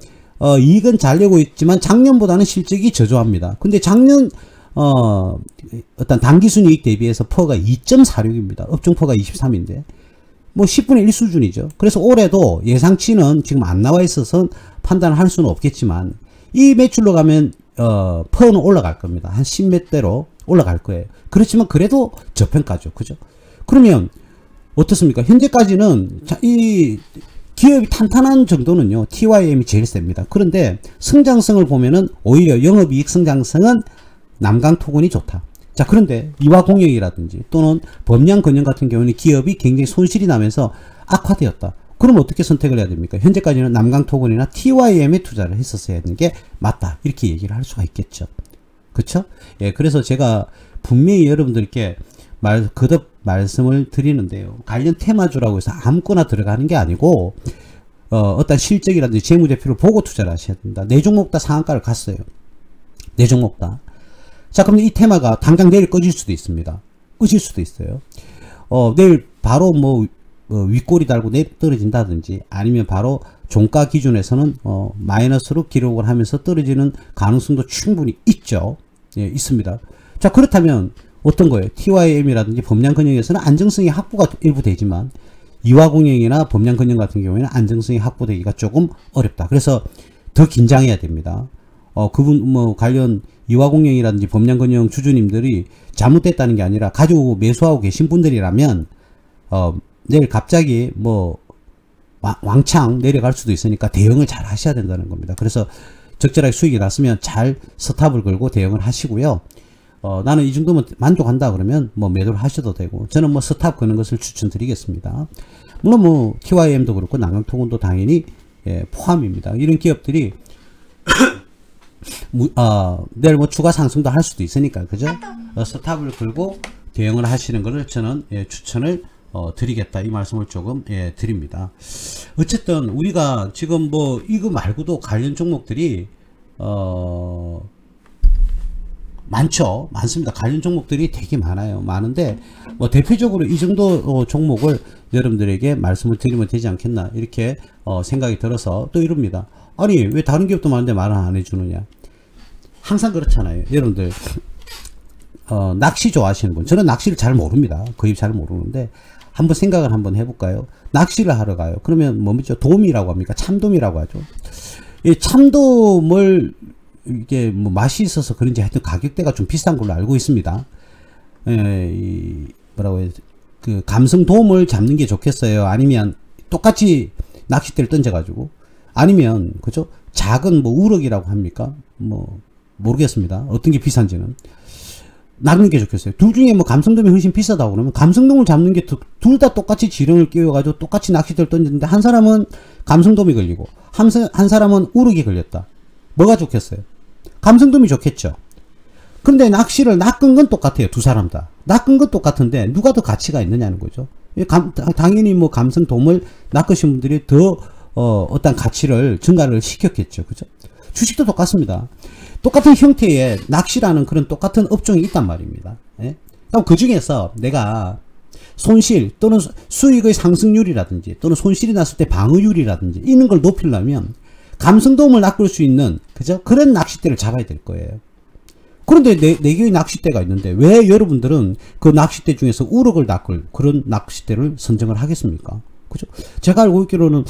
Speaker 1: 이익은 잘 내고 있지만 작년보다는 실적이 저조합니다. 근데 작년, 어떤 당기순이익 대비해서 퍼가 2.46입니다. 업종퍼가 23인데. 뭐 10분의 1 수준이죠. 그래서 올해도 예상치는 지금 안 나와 있어서 판단을 할 수는 없겠지만 이 매출로 가면 퍼는 올라갈 겁니다. 한 10몇 대로 올라갈 거예요. 그렇지만 그래도 저평가죠. 그죠? 그러면 어떻습니까? 현재까지는 이 기업이 탄탄한 정도는요. TYM이 제일 셉니다. 그런데 성장성을 보면은 오히려 영업이익 성장성은 남강토군이 좋다. 자, 그런데 이화공영이라든지 또는 범양건영 같은 경우는 기업이 굉장히 손실이 나면서 악화되었다. 그럼 어떻게 선택을 해야 됩니까? 현재까지는 남강토군이나 TYM에 투자를 했었어야 하는 게 맞다. 이렇게 얘기를 할 수가 있겠죠. 그쵸? 예, 그래서 제가 분명히 여러분들께 거듭 말씀을 드리는데요. 관련 테마주라고 해서 아무거나 들어가는 게 아니고, 어떤 실적이라든지 재무제표를 보고 투자를 하셔야 된다. 네 종목 다 상한가를 갔어요. 네 종목 다. 자, 그럼 이 테마가 당장 내일 꺼질 수도 있습니다. 꺼질 수도 있어요. 내일 바로 뭐, 윗꼬리 달고 내일 떨어진다든지 아니면 바로 종가 기준에서는, 마이너스로 기록을 하면서 떨어지는 가능성도 충분히 있죠. 예, 있습니다. 자, 그렇다면 어떤 거예요? TYM이라든지 범양건영에서는 안정성이 확보가 일부 되지만 이화공영이나 범양건영 같은 경우에는 안정성이 확보되기가 조금 어렵다. 그래서 더 긴장해야 됩니다. 그분 뭐 관련 이화공영이라든지 범양건영 주주님들이 잘못됐다는 게 아니라 가지고 매수하고 계신 분들이라면 내일 갑자기 뭐 왕창 내려갈 수도 있으니까 대응을 잘 하셔야 된다는 겁니다. 그래서 적절하게 수익이 났으면 잘 스탑을 걸고 대응을 하시고요. 나는 이 정도면 만족한다 그러면 뭐 매도를 하셔도 되고, 저는 뭐 스탑 거는 것을 추천드리겠습니다. 물론 뭐 TYM도 그렇고 남강토군도 당연히 포함입니다. 이런 기업들이 내일 뭐 추가 상승도 할 수도 있으니까, 그죠? 스탑을 걸고 대응을 하시는 것을 저는 추천을 드리겠다, 이 말씀을 조금 드립니다. 어쨌든 우리가 지금 뭐 이거 말고도 관련 종목들이 많습니다. 관련 종목들이 되게 많아요. 많은데 뭐 대표적으로 이 정도 종목을 여러분들에게 말씀을 드리면 되지 않겠나, 이렇게 생각이 들어서 또 이럽니다. 아니, 왜 다른 기업도 많은데 말을 안 해주느냐. 항상 그렇잖아요. 여러분들 낚시 좋아하시는 분, 저는 낚시를 잘 모릅니다. 거의 잘 모르는데 한번 생각을 한번 해볼까요? 낚시를 하러 가요. 그러면 뭐 있죠? 돔이라고 합니까? 참돔이라고 하죠. 이 참돔을 이게 뭐 맛이 있어서 그런지 하여튼 가격대가 좀 비싼 걸로 알고 있습니다. 뭐라고 해야 되지? 그 감성돔을 잡는 게 좋겠어요? 아니면 똑같이 낚싯대를 던져가지고, 아니면 그죠? 작은 뭐 우럭이라고 합니까? 뭐 모르겠습니다. 어떤 게 비싼지는. 낚는 게 좋겠어요. 둘 중에 뭐 감성돔이 훨씬 비싸다고 그러면 감성돔을 잡는 게 둘 다 똑같이 지렁이를 끼워가지고 똑같이 낚싯대를 던졌는데, 한 사람은 감성돔이 걸리고 한 사람은 우럭이 걸렸다. 뭐가 좋겠어요? 감성돔이 좋겠죠. 근데 낚시를 낚은 건 똑같아요. 두 사람 다. 낚은 건 똑같은데 누가 더 가치가 있느냐는 거죠. 당연히 뭐 감성돔을 낚으신 분들이 더 어떤 가치를 증가를 시켰겠죠. 그죠? 주식도 똑같습니다. 똑같은 형태의 낚시라는 그런 똑같은 업종이 있단 말입니다. 예? 그럼 그 중에서 내가 손실 또는 수익의 상승률이라든지 또는 손실이 났을 때 방어율이라든지 이런 걸 높이려면 감성돔을 낚을 수 있는, 그죠? 그런 낚싯대를 잡아야 될 거예요. 그런데 네 개의 낚싯대가 있는데 왜 여러분들은 그 낚싯대 중에서 우럭을 낚을 그런 낚싯대를 선정을 하겠습니까? 그죠? 제가 알고 있기로는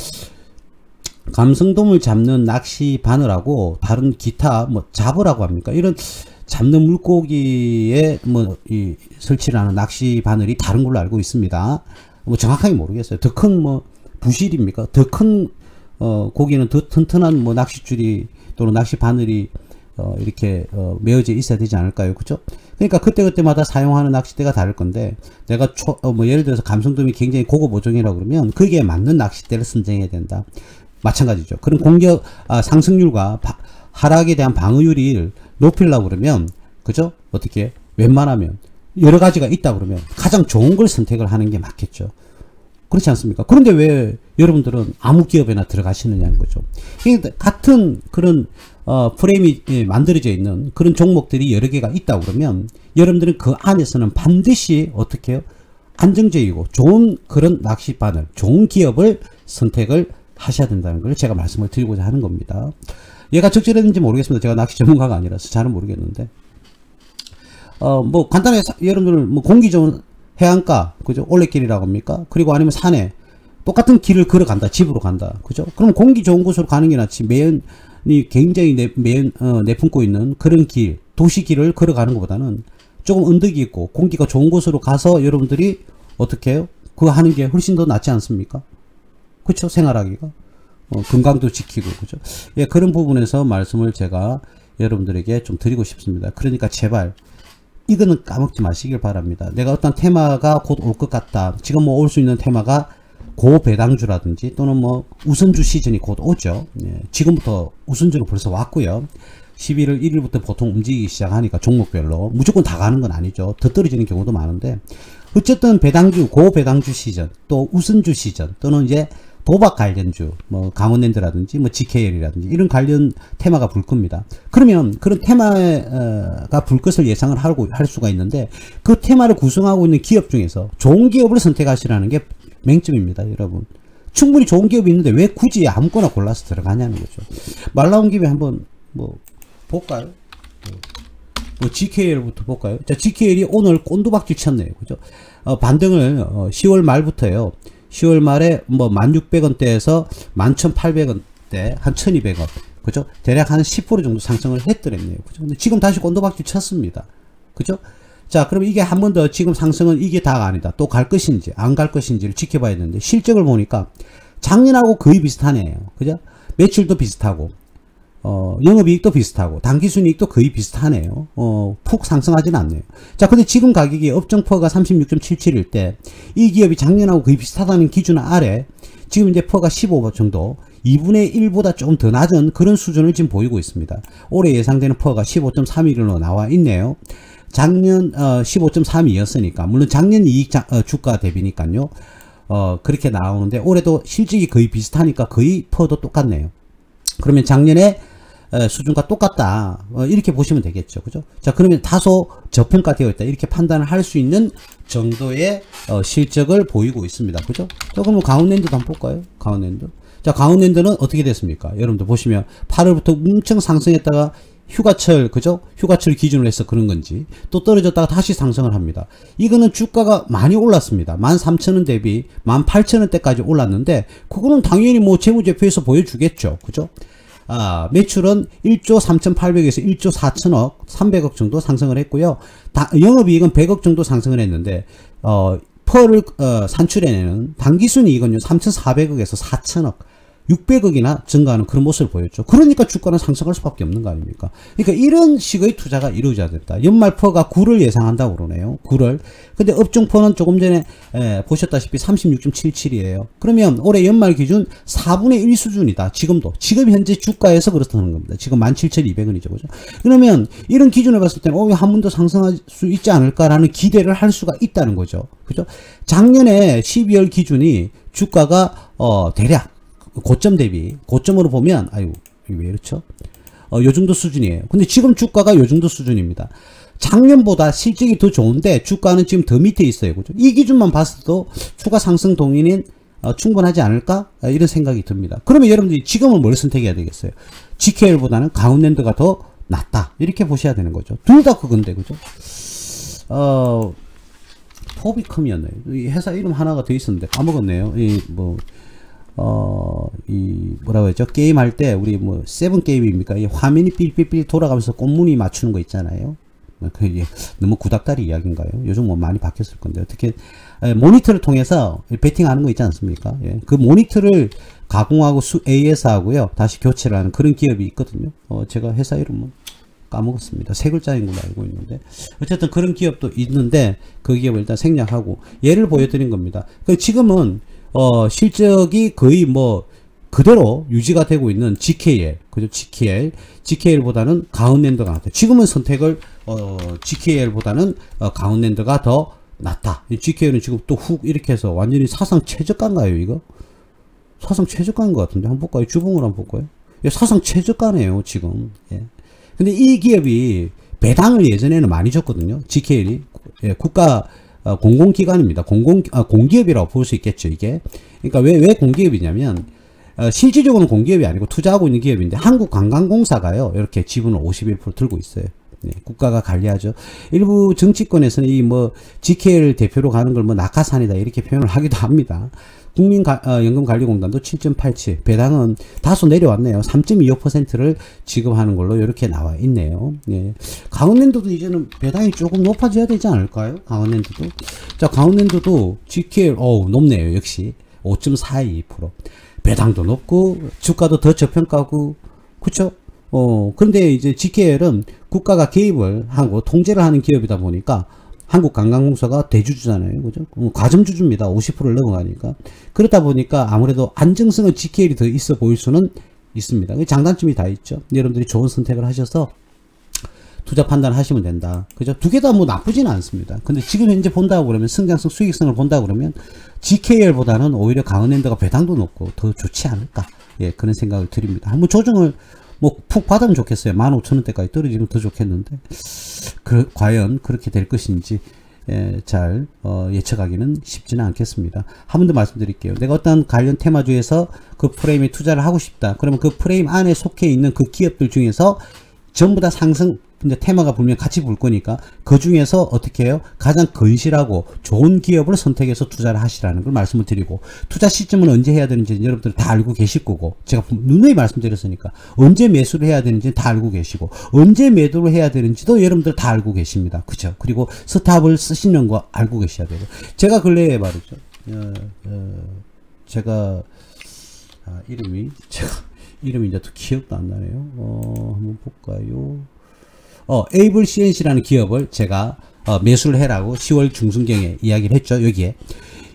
Speaker 1: 감성돔을 잡는 낚시 바늘하고 다른 기타 뭐 잡으라고 합니까? 이런 잡는 물고기에 뭐 이 설치를 하는 낚시 바늘이 다른 걸로 알고 있습니다. 뭐 정확하게 모르겠어요. 더 큰 뭐 부실입니까? 더 큰 고기는 더 튼튼한 뭐 낚싯줄이 또는 낚시 바늘이 이렇게 메어져 있어야 되지 않을까요? 그죠? 그러니까 그때그때마다 사용하는 낚싯대가 다를 건데, 내가 뭐 예를 들어서 감성돔이 굉장히 고급 어종이라고 그러면 거기에 맞는 낚싯대를 선정해야 된다. 마찬가지죠. 그런 공격 상승률과 하락에 대한 방어율을 높이려고 그러면, 그죠? 어떻게 웬만하면 여러 가지가 있다 그러면 가장 좋은 걸 선택을 하는 게 맞겠죠. 그렇지 않습니까? 그런데 왜 여러분들은 아무 기업에나 들어가시느냐는 거죠. 그러니까 같은 그런 프레임이 만들어져 있는 그런 종목들이 여러 개가 있다 그러면 여러분들은 그 안에서는 반드시 어떻게 해요? 안정적이고 좋은 그런 낚시 바늘, 좋은 기업을 선택을 하셔야 된다는 걸 제가 말씀을 드리고자 하는 겁니다. 얘가 적절했는지 모르겠습니다. 제가 낚시 전문가가 아니라서 잘은 모르겠는데, 뭐 간단하게 여러분들 뭐 공기 좋은 해안가, 그죠? 올레길이라고 합니까? 그리고 아니면 산에 똑같은 길을 걸어간다, 집으로 간다, 그죠? 그럼 공기 좋은 곳으로 가는 게 낫지, 매연이 굉장히 내품고 있는 그런 길, 도시길을 걸어가는 것보다는 조금 언덕이 있고 공기가 좋은 곳으로 가서 여러분들이 어떻게 해요? 그거 하는 게 훨씬 더 낫지 않습니까? 그쵸? 생활하기가. 건강도 지키고, 그죠? 예, 그런 부분에서 말씀을 제가 여러분들에게 좀 드리고 싶습니다. 그러니까 제발, 이거는 까먹지 마시길 바랍니다. 내가 어떤 테마가 곧 올 것 같다. 지금 뭐 올 수 있는 테마가 고배당주라든지 또는 뭐 우선주 시즌이 곧 오죠. 예, 지금부터 우선주는 벌써 왔고요. 11월 1일부터 보통 움직이기 시작하니까 종목별로 무조건 다 가는 건 아니죠. 더 떨어지는 경우도 많은데, 어쨌든 배당주, 고배당주 시즌, 또 우선주 시즌, 또는 이제 도박 관련주, 뭐 강원랜드라든지 뭐 GKL이라든지 이런 관련 테마가 불 겁니다. 그러면 그런 테마가 불 것을 예상을 할 수가 있는데, 그 테마를 구성하고 있는 기업 중에서 좋은 기업을 선택하시라는 게 맹점입니다, 여러분. 충분히 좋은 기업이 있는데 왜 굳이 아무거나 골라서 들어가냐는 거죠. 말 나온 김에 한번 뭐 볼까요? 뭐 GKL부터 볼까요? 자, GKL이 오늘 꼰두박질 쳤네요, 그죠? 반등을 10월 말부터요. 10월 말에 뭐 1600원대에서 11800원대 한 1200원, 그죠? 대략 한 10% 정도 상승을 했더랬네요, 그죠? 근데 지금 다시 꼰도박질 쳤습니다, 그죠? 자, 그럼 이게 한 번 더 지금 상승은 이게 다가 아니다, 또 갈 것인지 안 갈 것인지를 지켜봐야 되는데, 실적을 보니까 작년하고 거의 비슷하네요, 그죠? 매출도 비슷하고 영업이익도 비슷하고 당기순이익도 거의 비슷하네요. 푹 상승하진 않네요. 자, 근데 지금 가격이 업종 퍼가 36.77일 때 이 기업이 작년하고 거의 비슷하다는 기준 아래 지금 이제 퍼가 15 정도, 2분의 1보다 조금 더 낮은 그런 수준을 지금 보이고 있습니다. 올해 예상되는 퍼가 15.31로 나와 있네요. 작년 15.32였으니까 물론 작년 이익 주가 대비니까요. 그렇게 나오는데 올해도 실적이 거의 비슷하니까 거의 퍼도 똑같네요. 그러면 작년에 수준과 똑같다, 이렇게 보시면 되겠죠, 그죠? 자, 그러면 다소 저평가되어 있다, 이렇게 판단을 할 수 있는 정도의 실적을 보이고 있습니다, 그죠? 자, 그럼 강원랜드도 한번 볼까요? 강원랜드. 자, 강원랜드는 어떻게 됐습니까? 여러분들 보시면 8월부터 엄청 상승했다가 휴가철, 그죠? 휴가철 기준으로 해서 그런 건지 또 떨어졌다가 다시 상승을 합니다. 이거는 주가가 많이 올랐습니다. 13,000원 대비 18,000원대까지 올랐는데, 그거는 당연히 뭐 재무제표에서 보여주겠죠, 그죠? 매출은 1조 3,800에서 1조 4천억, 300억 정도 상승을 했고요. 영업이익은 100억 정도 상승을 했는데, 펄을 산출해내는 당기순이익은요 3,400억에서 4천억, 600억이나 증가하는 그런 모습을 보였죠. 그러니까 주가는 상승할 수밖에 없는 거 아닙니까? 그러니까 이런 식의 투자가 이루어져야 된다. 연말 퍼가 9를 예상한다고 그러네요. 9를. 근데 업종 퍼는 조금 전에 보셨다시피 36.77이에요. 그러면 올해 연말 기준 4분의 1 수준이다. 지금 현재 주가에서 그렇다는 겁니다. 지금 17,200원이죠. 그죠? 그러면 이런 기준을 봤을 때는 한 번 더 상승할 수 있지 않을까라는 기대를 할 수가 있다는 거죠. 그죠? 작년에 12월 기준이 주가가 대략 고점 대비, 고점으로 보면, 아이고, 왜 이렇죠? 요 정도 수준이에요. 근데 지금 주가가 요 정도 수준입니다. 작년보다 실적이 더 좋은데, 주가는 지금 더 밑에 있어요. 그죠? 이 기준만 봤어도 추가 상승 동인은 충분하지 않을까? 이런 생각이 듭니다. 그러면 여러분들이 지금은 뭘 선택해야 되겠어요? GKL보다는 강원랜드가 더 낫다. 이렇게 보셔야 되는 거죠. 둘 다 그건데, 그죠? 포비컴이었나요? 이 회사 이름 하나가 더 있었는데, 까먹었네요. 뭐라고 했죠? 게임 할 때, 우리 세븐 게임입니까? 이 화면이 삘삘삘 돌아가면서 꽃무늬 맞추는 거 있잖아요. 그게 너무 구닥다리 이야기인가요? 요즘 많이 바뀌었을 건데, 어떻게, 모니터를 통해서 배팅하는 거 있지 않습니까? 예. 그 모니터를 가공하고 AS 하고요. 다시 교체를 하는 그런 기업이 있거든요. 제가 회사 이름은 까먹었습니다. 세 글자인 걸로 알고 있는데. 어쨌든 그런 기업도 있는데, 그 기업을 일단 생략하고, 예를 보여드린 겁니다. 지금은, 실적이 거의 그대로 유지가 되고 있는 GKL, 그죠? GKL보다는 강원랜드가 낫다. 지금은 선택을, GKL보다는, 강원랜드가 더 낫다. GKL은 지금 또 훅 이렇게 해서 완전히 사상 최저가인가요, 이거? 사상 최저가인 것 같은데. 한번 볼까요? 주봉을 한번 볼까요? 예, 사상 최저가네요, 지금. 예. 근데 이 기업이 배당을 예전에는 많이 줬거든요. GKL이. 예, 국가, 공공기관입니다. 공기업이라고 볼 수 있겠죠, 이게. 그러니까 왜 공기업이냐면, 실질적으로는 공기업이 아니고 투자하고 있는 기업인데, 한국관광공사가요, 이렇게 지분을 51% 들고 있어요. 네, 국가가 관리하죠. 일부 정치권에서는 GKL 대표로 가는 걸 낙하산이다, 이렇게 표현을 하기도 합니다. 국민연금관리공단도 7.87, 배당은 다소 내려왔네요. 3.25%를 지급하는 걸로 이렇게 나와 있네요. 예. 강원랜드도 이제는 배당이 조금 높아져야 되지 않을까요? 강원랜드도. 자, 강원랜드도 GKL, 높네요. 역시. 5.42%. 배당도 높고, 주가도 더 저평가고, 그쵸? 근데 이제 GKL은 국가가 개입을 하고 통제를 하는 기업이다 보니까, 한국관광공사가 대주주잖아요. 그죠? 과점주주입니다. 50%를 넘어가니까. 그렇다 보니까 아무래도 안정성은 GKL이 더 있어 보일 수는 있습니다. 장단점이 다 있죠. 여러분들이 좋은 선택을 하셔서 투자 판단을 하시면 된다. 그죠? 두 개 다 나쁘지는 않습니다. 근데 지금 현재 본다고 그러면 성장성, 수익성을 본다고 그러면 GKL보다는 오히려 강원랜드가 배당도 높고 더 좋지 않을까. 예, 그런 생각을 드립니다. 한번 조정을 푹 받으면 좋겠어요. 15,000원대까지 떨어지면 더 좋겠는데, 과연 그렇게 될 것인지, 잘, 예측하기는 쉽지는 않겠습니다. 한 번 더 말씀드릴게요. 내가 어떤 관련 테마주에서 그 프레임에 투자를 하고 싶다. 그러면 그 프레임 안에 속해 있는 그 기업들 중에서 전부 다 상승, 근데 테마가 분명 같이 볼 거니까 그 중에서 어떻게 해요? 가장 건실하고 좋은 기업을 선택해서 투자를 하시라는 걸 말씀을 드리고, 투자 시점은 언제 해야 되는지 여러분들 다 알고 계실 거고, 제가 누누이 말씀드렸으니까 언제 매수를 해야 되는지 다 알고 계시고, 언제 매도를 해야 되는지도 여러분들 다 알고 계십니다. 그죠? 그리고 스탑을 쓰시는 거 알고 계셔야 되고, 제가 근래에 말이죠. 제가 이름이 이제 또 기억도 안 나네요. 한번 볼까요? 에이블 CNC라는 기업을 제가 매수를 해라고 10월 중순경에 이야기를 했죠.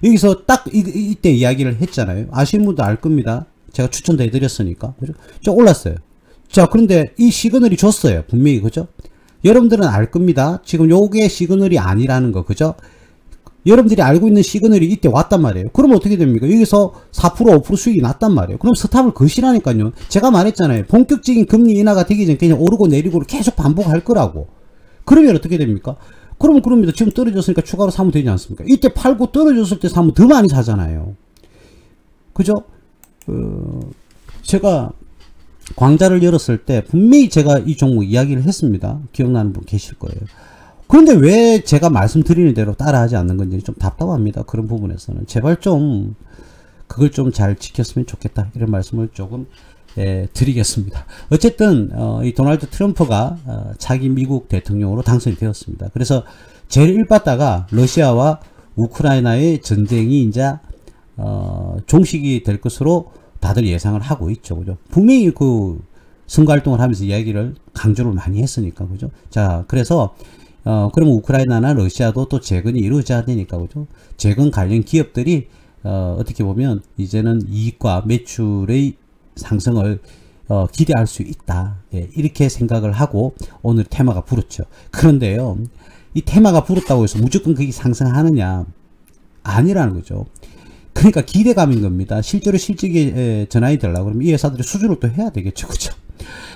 Speaker 1: 여기서 딱 이때 이야기를 했잖아요. 아시는 분도 알 겁니다. 제가 추천도 해드렸으니까. 그죠? 좀 올랐어요. 자, 그런데 이 시그널이 줬어요. 분명히. 그죠? 여러분들은 알 겁니다. 지금 요게 시그널이 아니라는 거. 그죠? 여러분들이 알고 있는 시그널이 이때 왔단 말이에요. 그럼 어떻게 됩니까? 여기서 4% 5% 수익이 났단 말이에요. 그럼 스탑을 거시라니까요. 제가 말했잖아요. 본격적인 금리 인하가 되기 전에 그냥 오르고 내리고 계속 반복할 거라고. 그러면 어떻게 됩니까? 그럽니다. 지금 떨어졌으니까 추가로 사면 되지 않습니까? 이때 팔고 떨어졌을 때 사면 더 많이 사잖아요. 그죠? 제가 광자를 열었을 때 분명히 제가 이 종목 이야기를 했습니다. 기억나는 분 계실 거예요. 그런데 왜 제가 말씀드리는 대로 따라하지 않는 건지 좀 답답합니다. 그런 부분에서는. 제발 좀, 그걸 좀 잘 지켰으면 좋겠다. 이런 말씀을 조금 드리겠습니다. 어쨌든 이 도널드 트럼프가 차기 미국 대통령으로 당선이 되었습니다. 그래서 제일 일받다가 러시아와 우크라이나의 전쟁이 이제 종식이 될 것으로 다들 예상을 하고 있죠. 그죠? 분명히 그 선거활동을 하면서 이야기를 강조를 많이 했으니까. 그죠? 자, 그래서 그러면 우크라이나나 러시아도 또 재건이 이루어져야 되니까. 그죠? 재건 관련 기업들이 어떻게 보면 이제는 이익과 매출의 상승을 기대할 수 있다. 예, 이렇게 생각을 하고 오늘 테마가 불었죠. 그런데요, 이 테마가 불었다고 해서 무조건 그게 상승하느냐? 아니라는 거죠. 그러니까 기대감인 겁니다. 실제로 실적이 전환이 되려고 그러면 이 회사들이 수주를 또 해야 되겠죠. 그죠?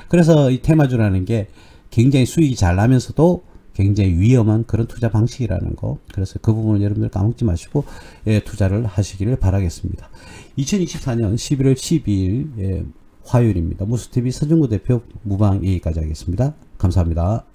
Speaker 1: 그래서 이 테마주라는 게 굉장히 수익이 잘 나면서도 굉장히 위험한 그런 투자 방식이라는 거. 그래서 그 부분을 여러분들 까먹지 마시고 투자를 하시기를 바라겠습니다. 2024년 11월 12일 화요일입니다. 무스TV 서정구 대표 무방 여기까지 하겠습니다. 감사합니다.